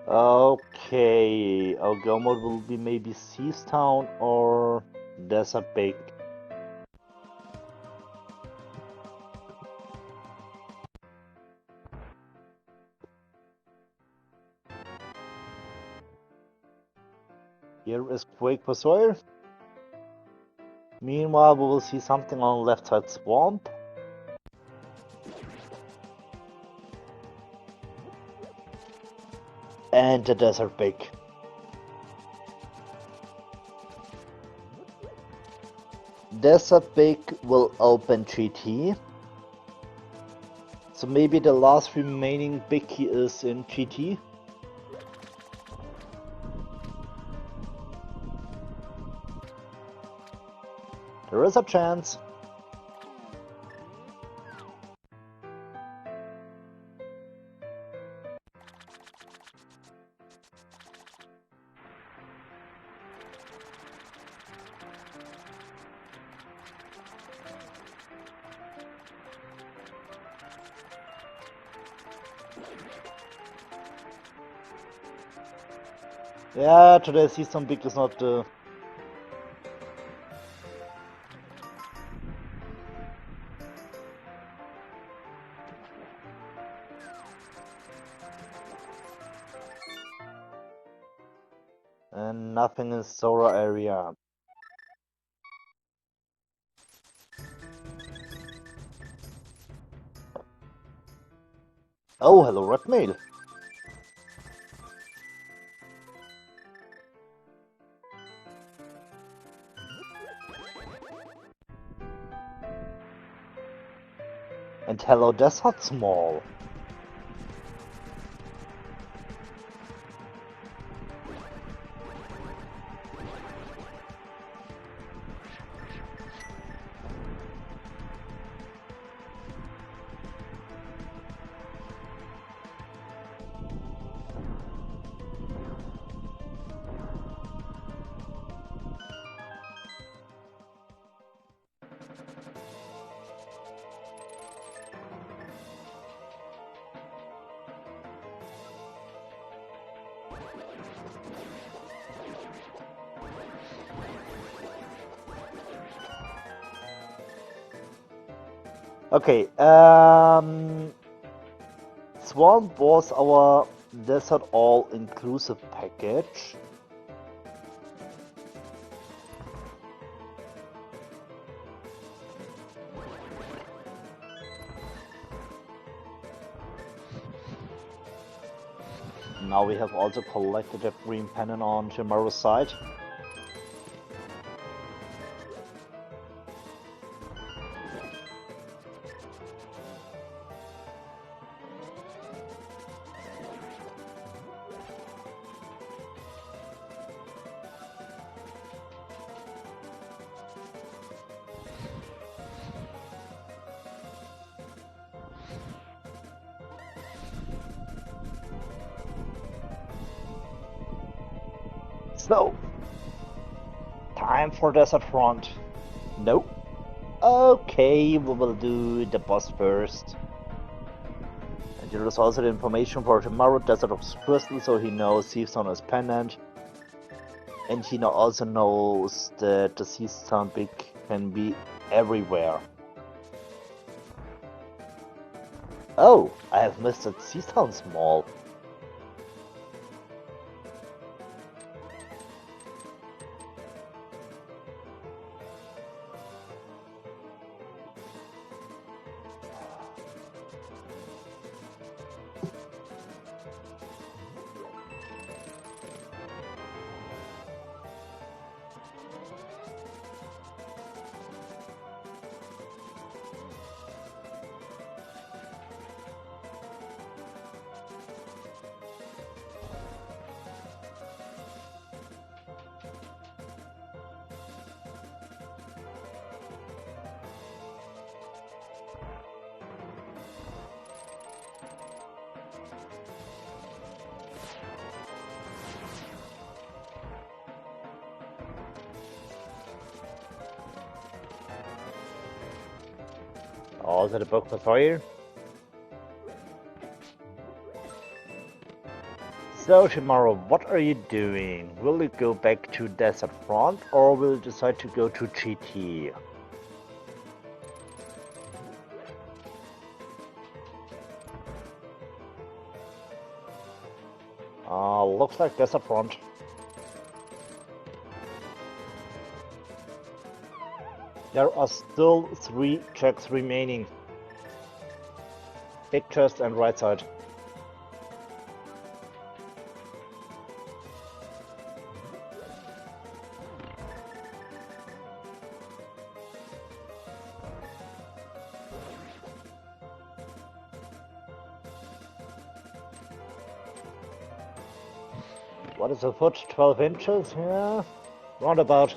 Okay, our go mode will be maybe Seas Town or Desert Bake. Here is Quake for Soyhr. Meanwhile, we will see something on left side Swamp. And the Desert Bake. Desert Bake will open GT. So maybe the last remaining big key is in GT. There is a chance. Yeah, today season big is not and nothing in Soyhr area. Oh, hello, Red Mail. And hello, Desert Small. Okay, Swamp was our Desert all-inclusive package. Now we have also collected a green pennant on Shinmaru's side. So, time for Desert Front. Nope. Okay, we will do the boss first. And There is also the information for Shinmaru, Desert of Crystal, so he knows Season is pendant. And he also knows that the Season big can be everywhere. Oh, I have missed that Season small. Also the book for Soyhr. So Shinmaru, what are you doing? Will you go back to Desert Front or will you decide to go to GT? Looks like Desert Front. There are still 3 checks remaining. Big chest and right side. What is the foot? 12 inches? Yeah, roundabout.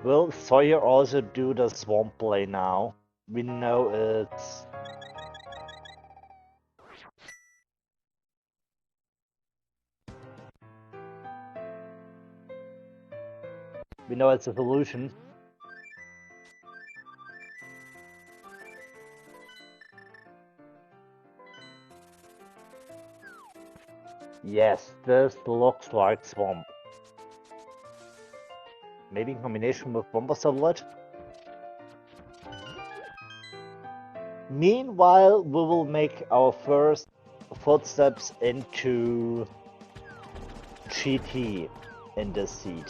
Will Soyhr also do the swamp play now? We know it's... We know it's a solution. Yes, this looks like swamp. Maybe in combination with Bomber Satellite? Meanwhile, we will make our first footsteps into GT in this seed.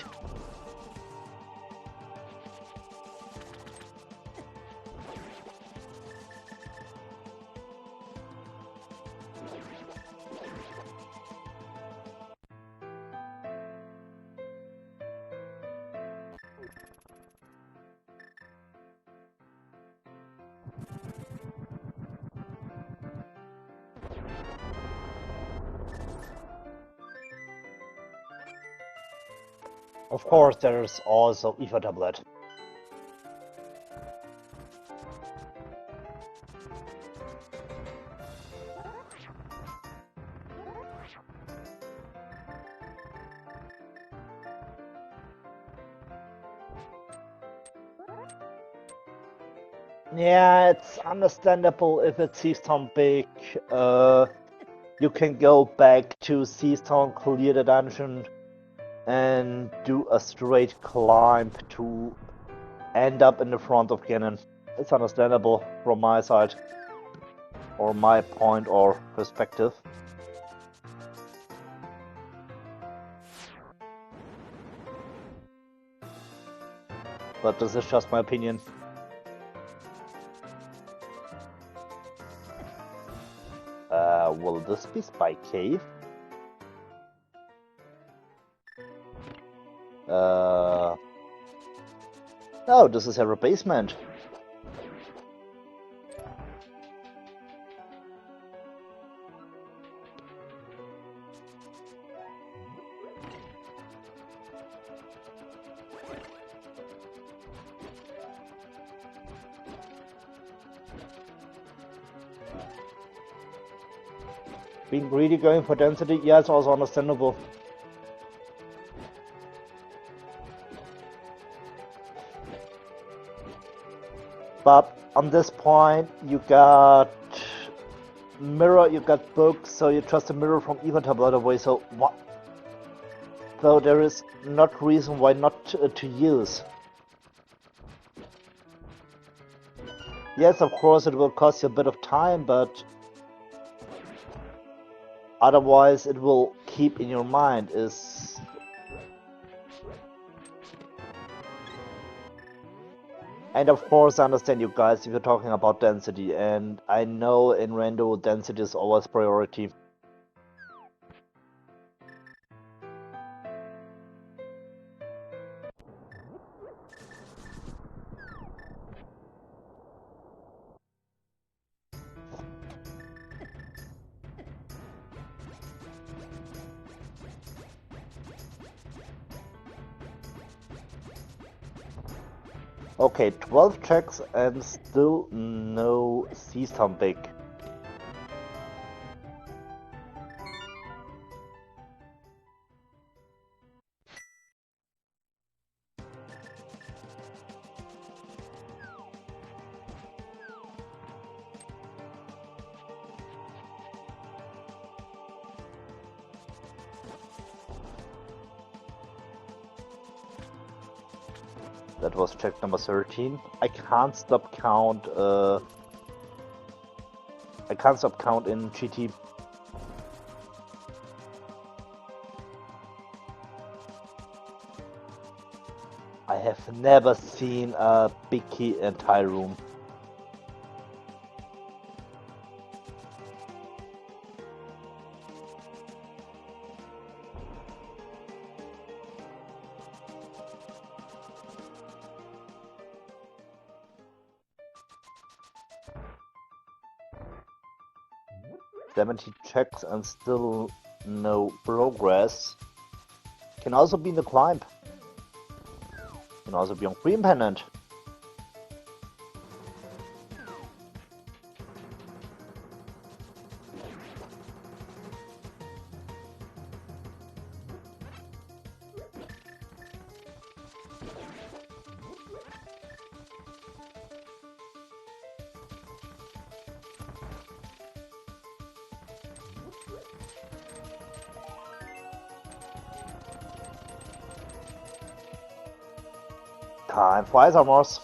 Of course, there's also Ether Tablet. Yeah, it's understandable if it's Seastown big. You can go back to Seastown, clear the dungeon, and do a straight climb to end up in the front of Ganon. It's understandable from my side, or my point or perspective. but this is just my opinion. Will this be Spy Cave? No, this is a basement. Being greedy, going for density, yeah, it's also understandable. But on this point, you got mirror, you got books, so you trust a mirror from even tablet away, so what? So there is not reason why not to use. Yes, of course it will cost you a bit of time, but otherwise it will keep in your mind is... And of course I understand you guys if you're talking about density, and I know in Rando density is always priority. Okay, 12 checks and still no sea stomping. That was check number 13. I can't stop count. I can't stop count in GT. I have never seen a big key entire room. "70 checks and still no progress." Can also be in the climb. Can also be on Green Pennant. Time for Isomorphs.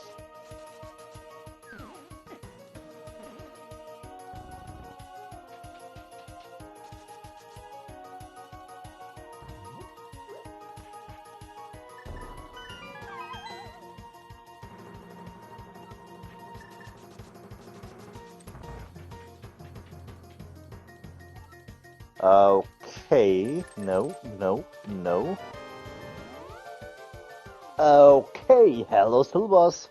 Okay, no. Okay, hello Silvers.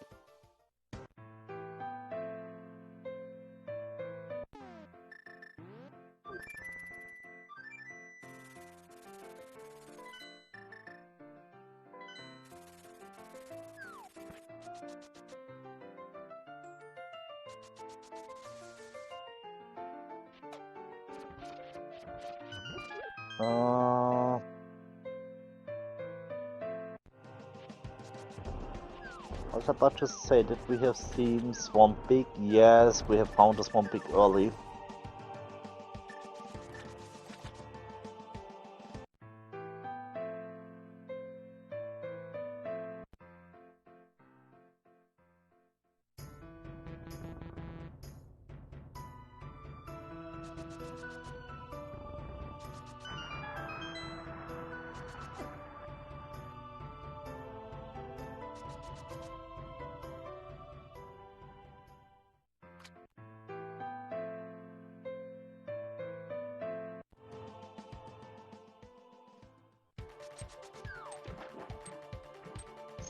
I was about to say, did we have seen Swamp Pig? Yes, we have found the Swamp Pig early.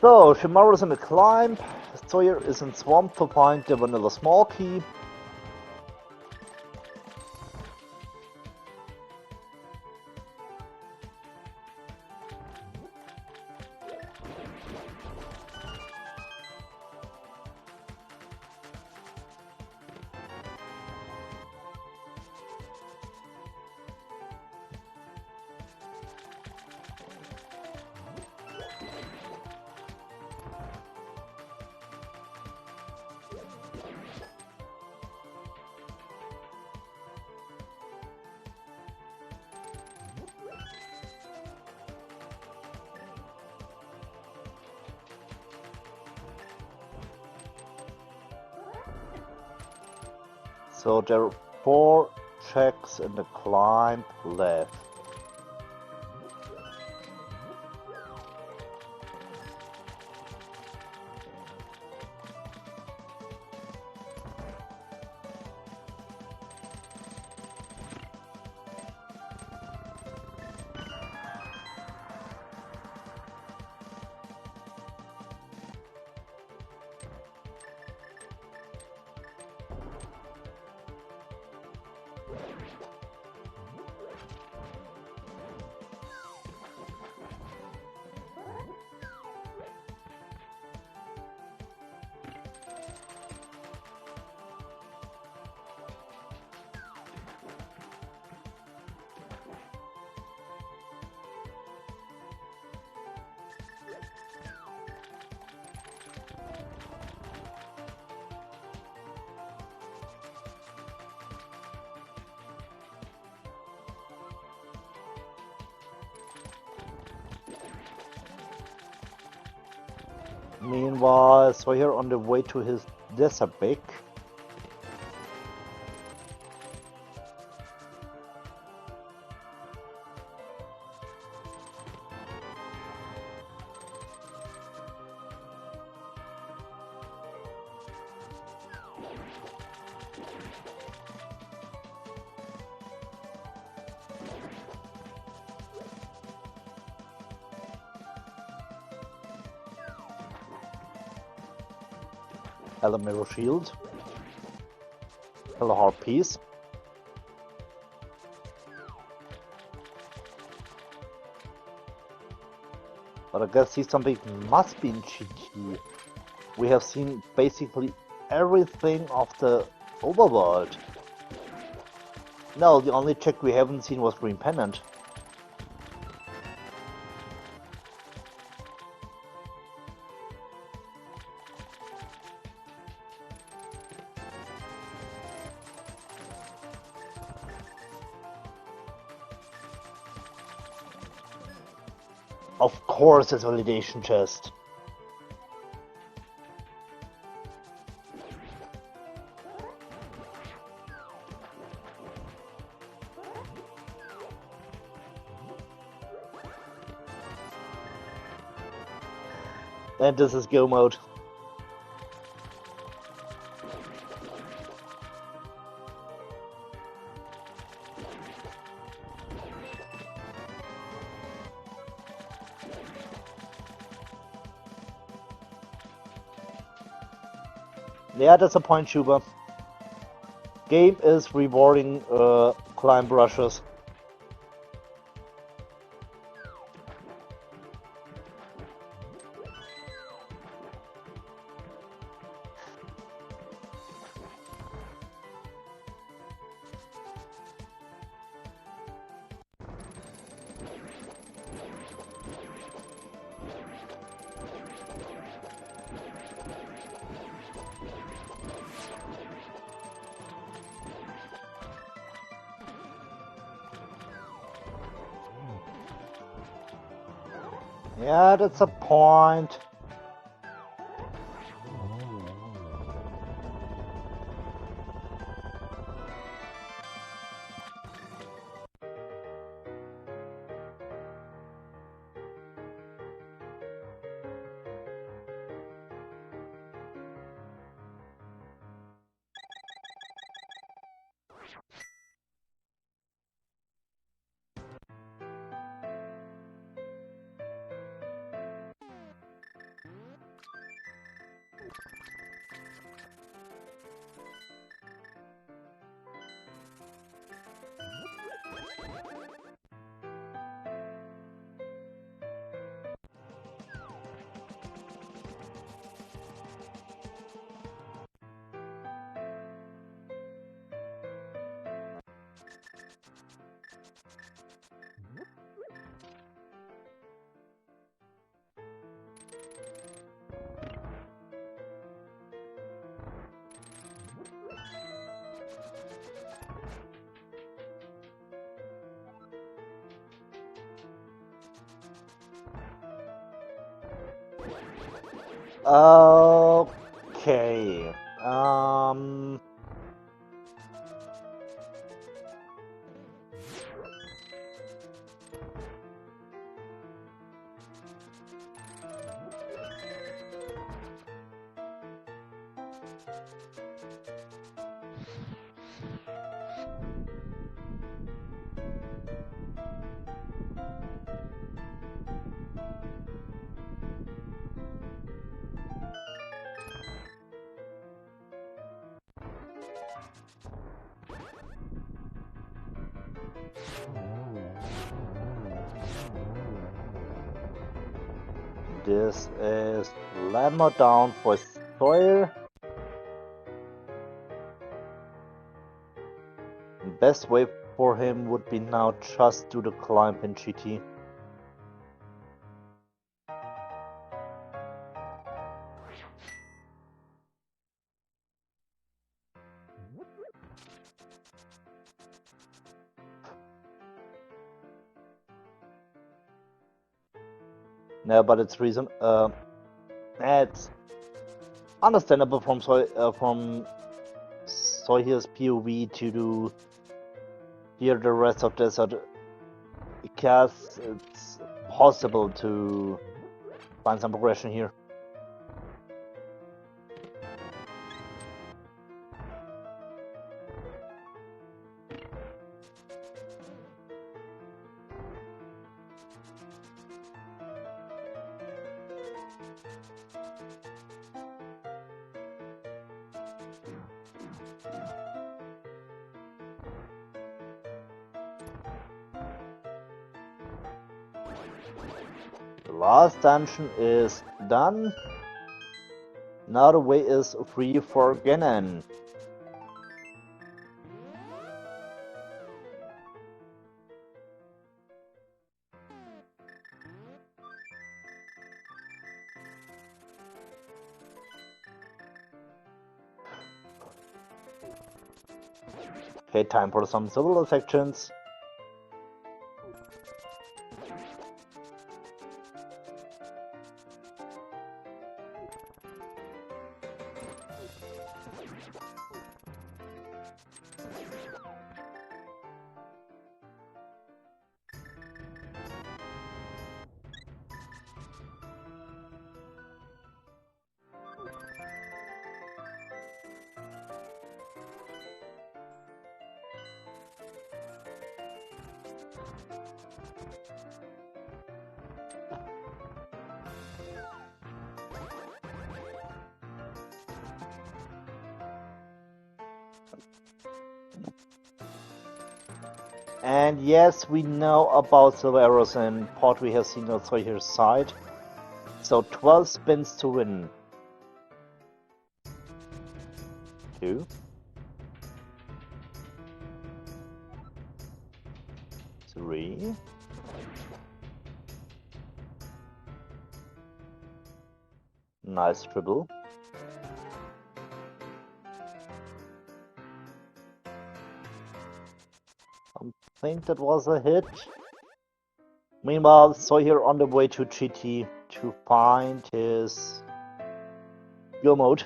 So, Shinmaru is in the climb, Soyhr is in swamp to find the vanilla small key. So there are 4 checks in the climb left. Meanwhile, Soyhr on the way to his desert bake. Mirror shield. Hello, hard piece. But I guess he's something must be in GT. We have seen basically everything of the overworld. No, the only check we haven't seen was Green Pennant. Of course, it's a validation chest. And this is go mode. Yeah, that's a point, Schuber. Game is rewarding climb brushes. Yeah, that's a point. Okay. This is Lemma down for Soyhr. Best way for him would be now just do the climb in GT. No, but it's reason. It's understandable from Soyhr's POV to do here the rest of this, because it's possible to find some progression here. The last dungeon is done. Now the way is free for Ganon. Okay, time for some civil sections. And yes, we know about silver arrows and pot we have seen on Soyhr's side. So 12 spins to win. 2. 3. Nice triple. I think that was a hit. Meanwhile, Soyhr on the way to GT to find his skill mode.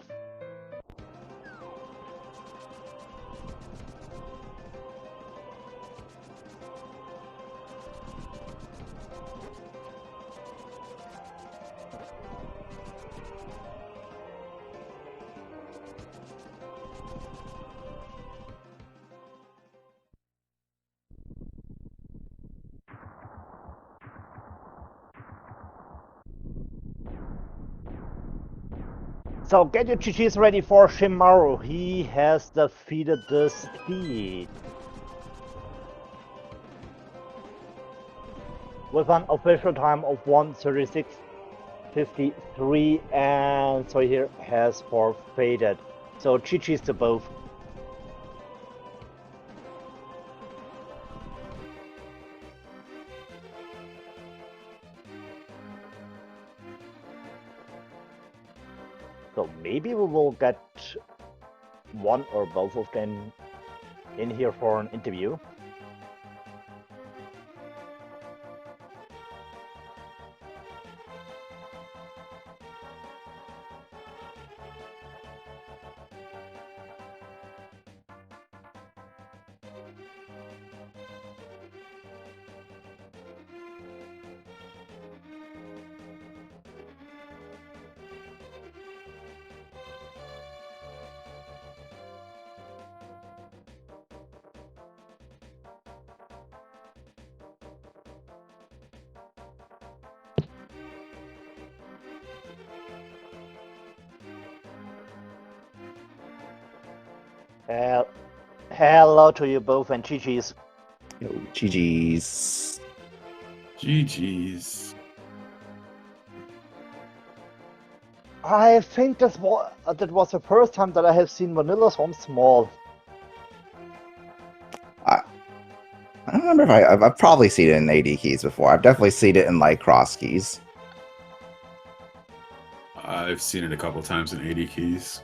So get your GGs ready for Shinmaru. He has defeated the Speed with an official time of 1:36:53, and Soyhr has forfeited. So GGs to both. So maybe we will get one or both of them in here for an interview. Hello to you both and GG's. Yo, GG's. GG's. I think that was the first time that I have seen Vanilla Swarm small. I don't remember if I've probably seen it in AD keys before. I've definitely seen it in like cross keys. I've seen it a couple times in 80 keys.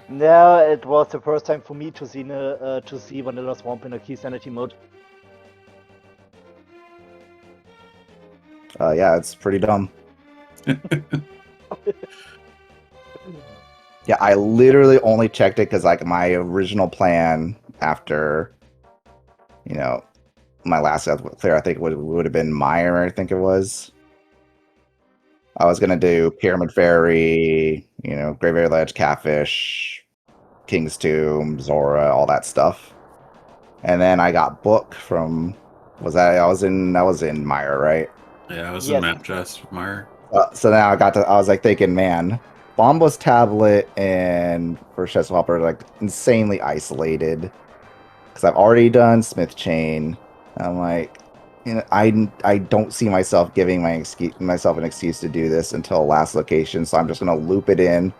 No, it was the first time for me to see Vanilla Swamp in a key sanity mode. Yeah, it's pretty dumb. Yeah, I literally only checked it because like my original plan after, you know, my last clear, I think it would have been Meyer, I think it was. I was gonna do Pyramid Fairy, you know, Graveyard Ledge, Catfish, King's Tomb, Zora, all that stuff. And then I got Book from I was in Meyer, right? Yeah, I was Yes. in Map Chest, Meyer. So now I was like thinking, man, Bombo's Tablet and First Chest Swap are like insanely isolated. Because I've already done Smith Chain. I'm like, you know, I don't see myself giving myself an excuse to do this until last location, so I'm just gonna loop it in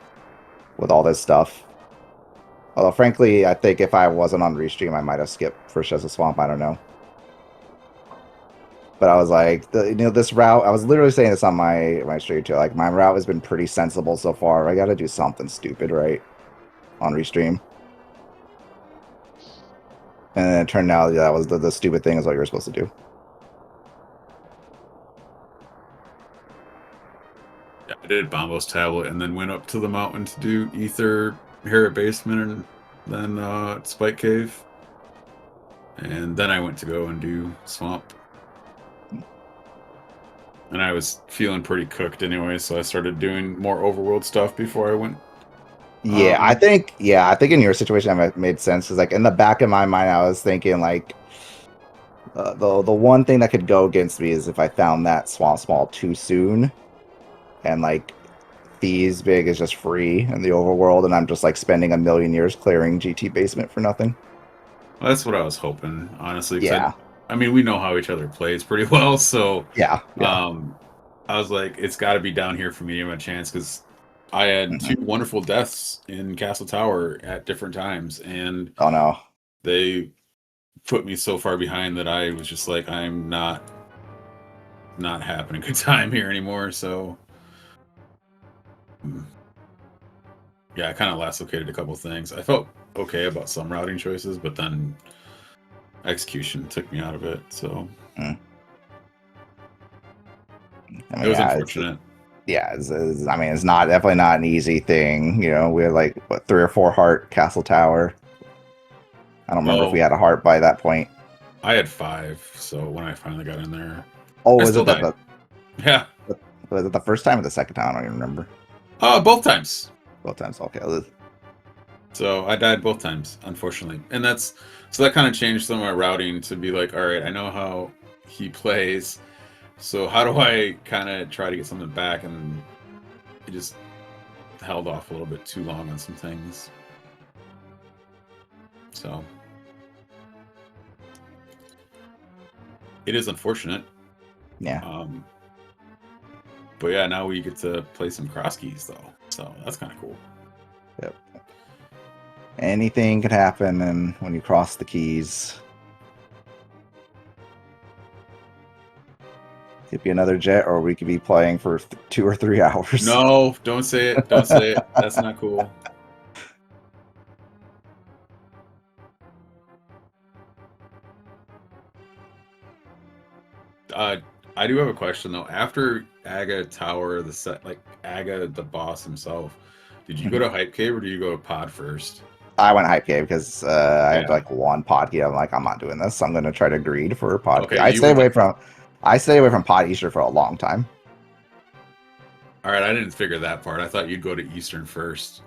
with all this stuff. Although frankly, I think if I wasn't on Restream, I might have skipped First Chest Swamp. I don't know. But I was like, this route, I was literally saying this on my stream too. Like, my route has been pretty sensible so far. I gotta do something stupid, right? On Restream. And then it turned out, yeah, that was the stupid thing is what you were supposed to do. Yeah, I did Bombo's Tablet and then went up to the mountain to do Ether, Harriet Basement, and then Spike Cave. And then I went to go and do Swamp. And I was feeling pretty cooked anyway, so I started doing more overworld stuff before I went. Yeah, I think in your situation that made sense because like in the back of my mind I was thinking like the one thing that could go against me is if I found that Swamp Small too soon, and like Thieves Big is just free in the overworld, and I'm just like spending a million years clearing GT Basement for nothing. Well, that's what I was hoping, honestly. Yeah. I mean, we know how each other plays pretty well, so Yeah. I was like, it's got to be down here for me to have a chance because I had two wonderful deaths in Castle Tower at different times, and oh no, they put me so far behind that I was just like, I'm not having a good time here anymore. So yeah, I kind of last located a couple things. I felt okay about some routing choices, but then execution took me out of it. So I mean, it was unfortunate. I mean, it's definitely not an easy thing. You know, we had like 3 or 4 heart Castle Tower. I don't remember if we had a heart by that point. I had 5, so when I finally got in there. Oh, was it that? Yeah. Was it the first time or the second time? I don't even remember. Both times. Both times. Okay. So I died both times, unfortunately, and so that kind of changed some of my routing to be like, all right, I know how he plays, so how do I kind of try to get something back? And it just held off a little bit too long on some things. So it is unfortunate. Yeah. But yeah, now we get to play some cross keys though, so that's kind of cool. Yep. Anything could happen, and when you cross the keys, could be another jet, or we could be playing for 2 or 3 hours. No, don't say it. Don't say it. That's not cool. I do have a question though. After Aga Tower, Aga the boss himself, did you go to Hype Cave or do you go to Pod first? I went Hype Cave because I had like 1 pod key. I'm like, I'm not doing this. I'm gonna try to greed for a pod key. I stay away from Pod Easter for a long time. All right, I didn't figure that part. I thought you'd go to Eastern first.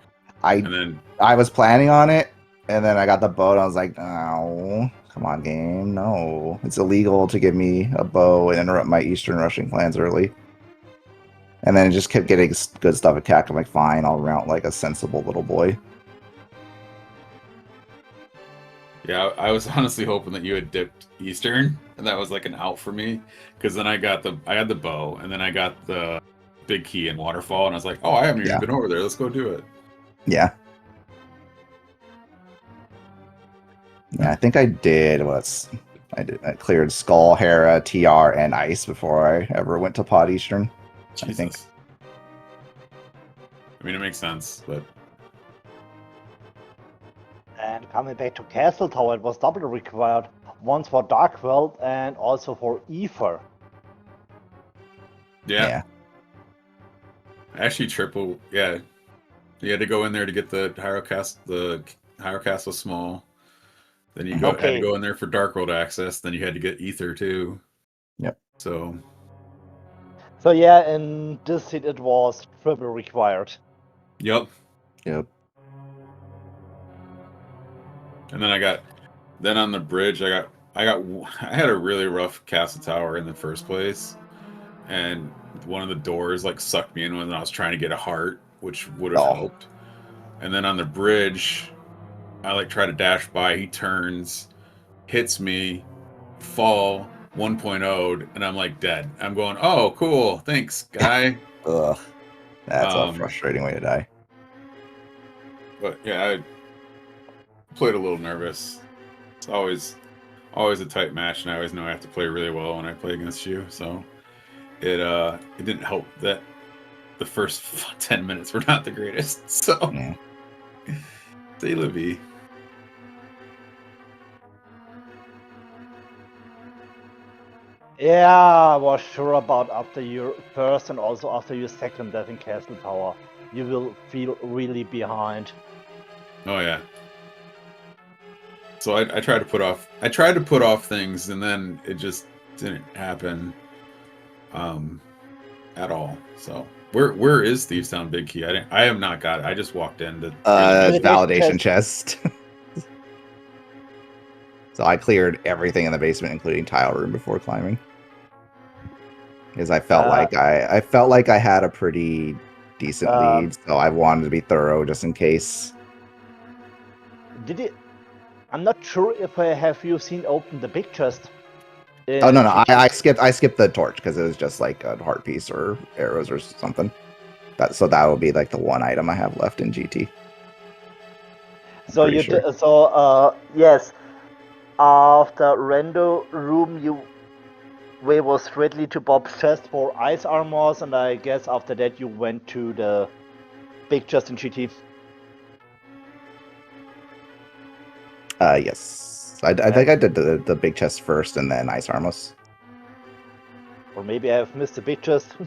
I was planning on it, and then I got the bow, and I was like, no, come on, game, no. It's illegal to give me a bow and interrupt my Eastern rushing plans early. And then it just kept getting good stuff attacked. I'm like, fine, I'll route like a sensible little boy. Yeah, I was honestly hoping that you had dipped Eastern, and that was like an out for me, because then I had the bow, and then I got the big key and waterfall, and I was like, oh, I haven't even Yeah. been over there. Let's go do it. Yeah. Yeah, I think I did. I cleared Skull, Hera, TR, and Ice before I ever went to Pod Eastern. I think. Jesus. I mean, it makes sense, but And coming back to Castle Tower, it was double required. Once for Dark World and also for Ether. yeah. Actually, triple. Yeah, you had to go in there to get the Hyrocast. The Hyrocast small. Then you had to Okay. go in there for Dark World access. Then you had to get Ether too. Yep. So So yeah, in this seat it was triple required. Yep. Yep. And then on the bridge, I had a really rough Castle Tower in the first place, and one of the doors like sucked me in when I was trying to get a heart, which would have Oh. helped. And then on the bridge, I like try to dash by. He turns, hits me, fall 1.0'd, and I'm like dead. I'm going, oh, cool, thanks, guy. Ugh. That's a frustrating way to die. But yeah, I played a little nervous. It's always a tight match, and I always know I have to play really well when I play against you. So it didn't help that the first 10 minutes were not the greatest. So Yeah. c'est la vie. Yeah, I was sure about after your first and also after your second death in Castle Tower, you will feel really behind. Oh yeah. So I tried to put off things, and then it just didn't happen at all. So where is Thieves Town Big Key? I have not got it. I just walked in to Validation chest. So I cleared everything in the basement, including tile room, before climbing, because I felt like I had a pretty decent lead, so I wanted to be thorough just in case. Did it? I'm not sure if I have you seen open the big chest. Oh no, I skipped the torch because it was just like a heart piece or arrows or something. So that would be like the one item I have left in GT. So you yes, after rando room you were straightly to Bob's chest for ice armors, and I guess after that you went to the big chest in GT. Yes, I think I did the big chest first and then ice armors. Or maybe I have missed the big chest.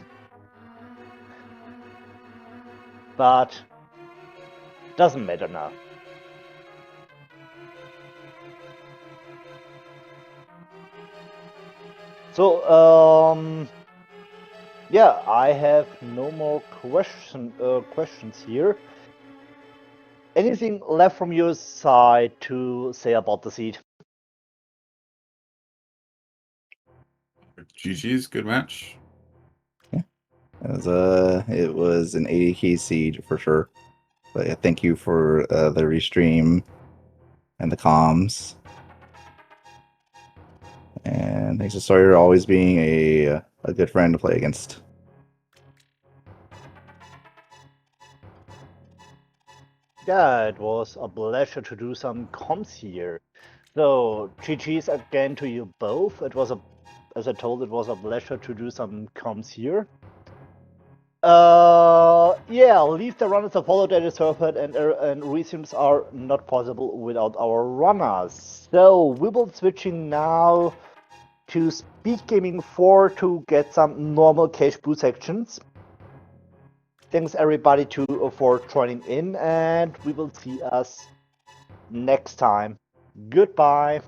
But doesn't matter now. So yeah, I have no more questions here. Anything left from your side to say about the seed? GG's, good match. Yeah, it was an 80 key siege for sure. But yeah, thank you for the restream and the comms. And thanks to Soyhr always being a good friend to play against. Yeah, it was a pleasure to do some comms here. So GG's again to you both. It was as I told, it was a pleasure to do some comms here. Yeah, leave the runners to follow that server and resumes are not possible without our runners. So we will switching now to SpeedGaming 4 to get some normal cash boost sections. Thanks everybody for joining in, and we will see us next time. Goodbye.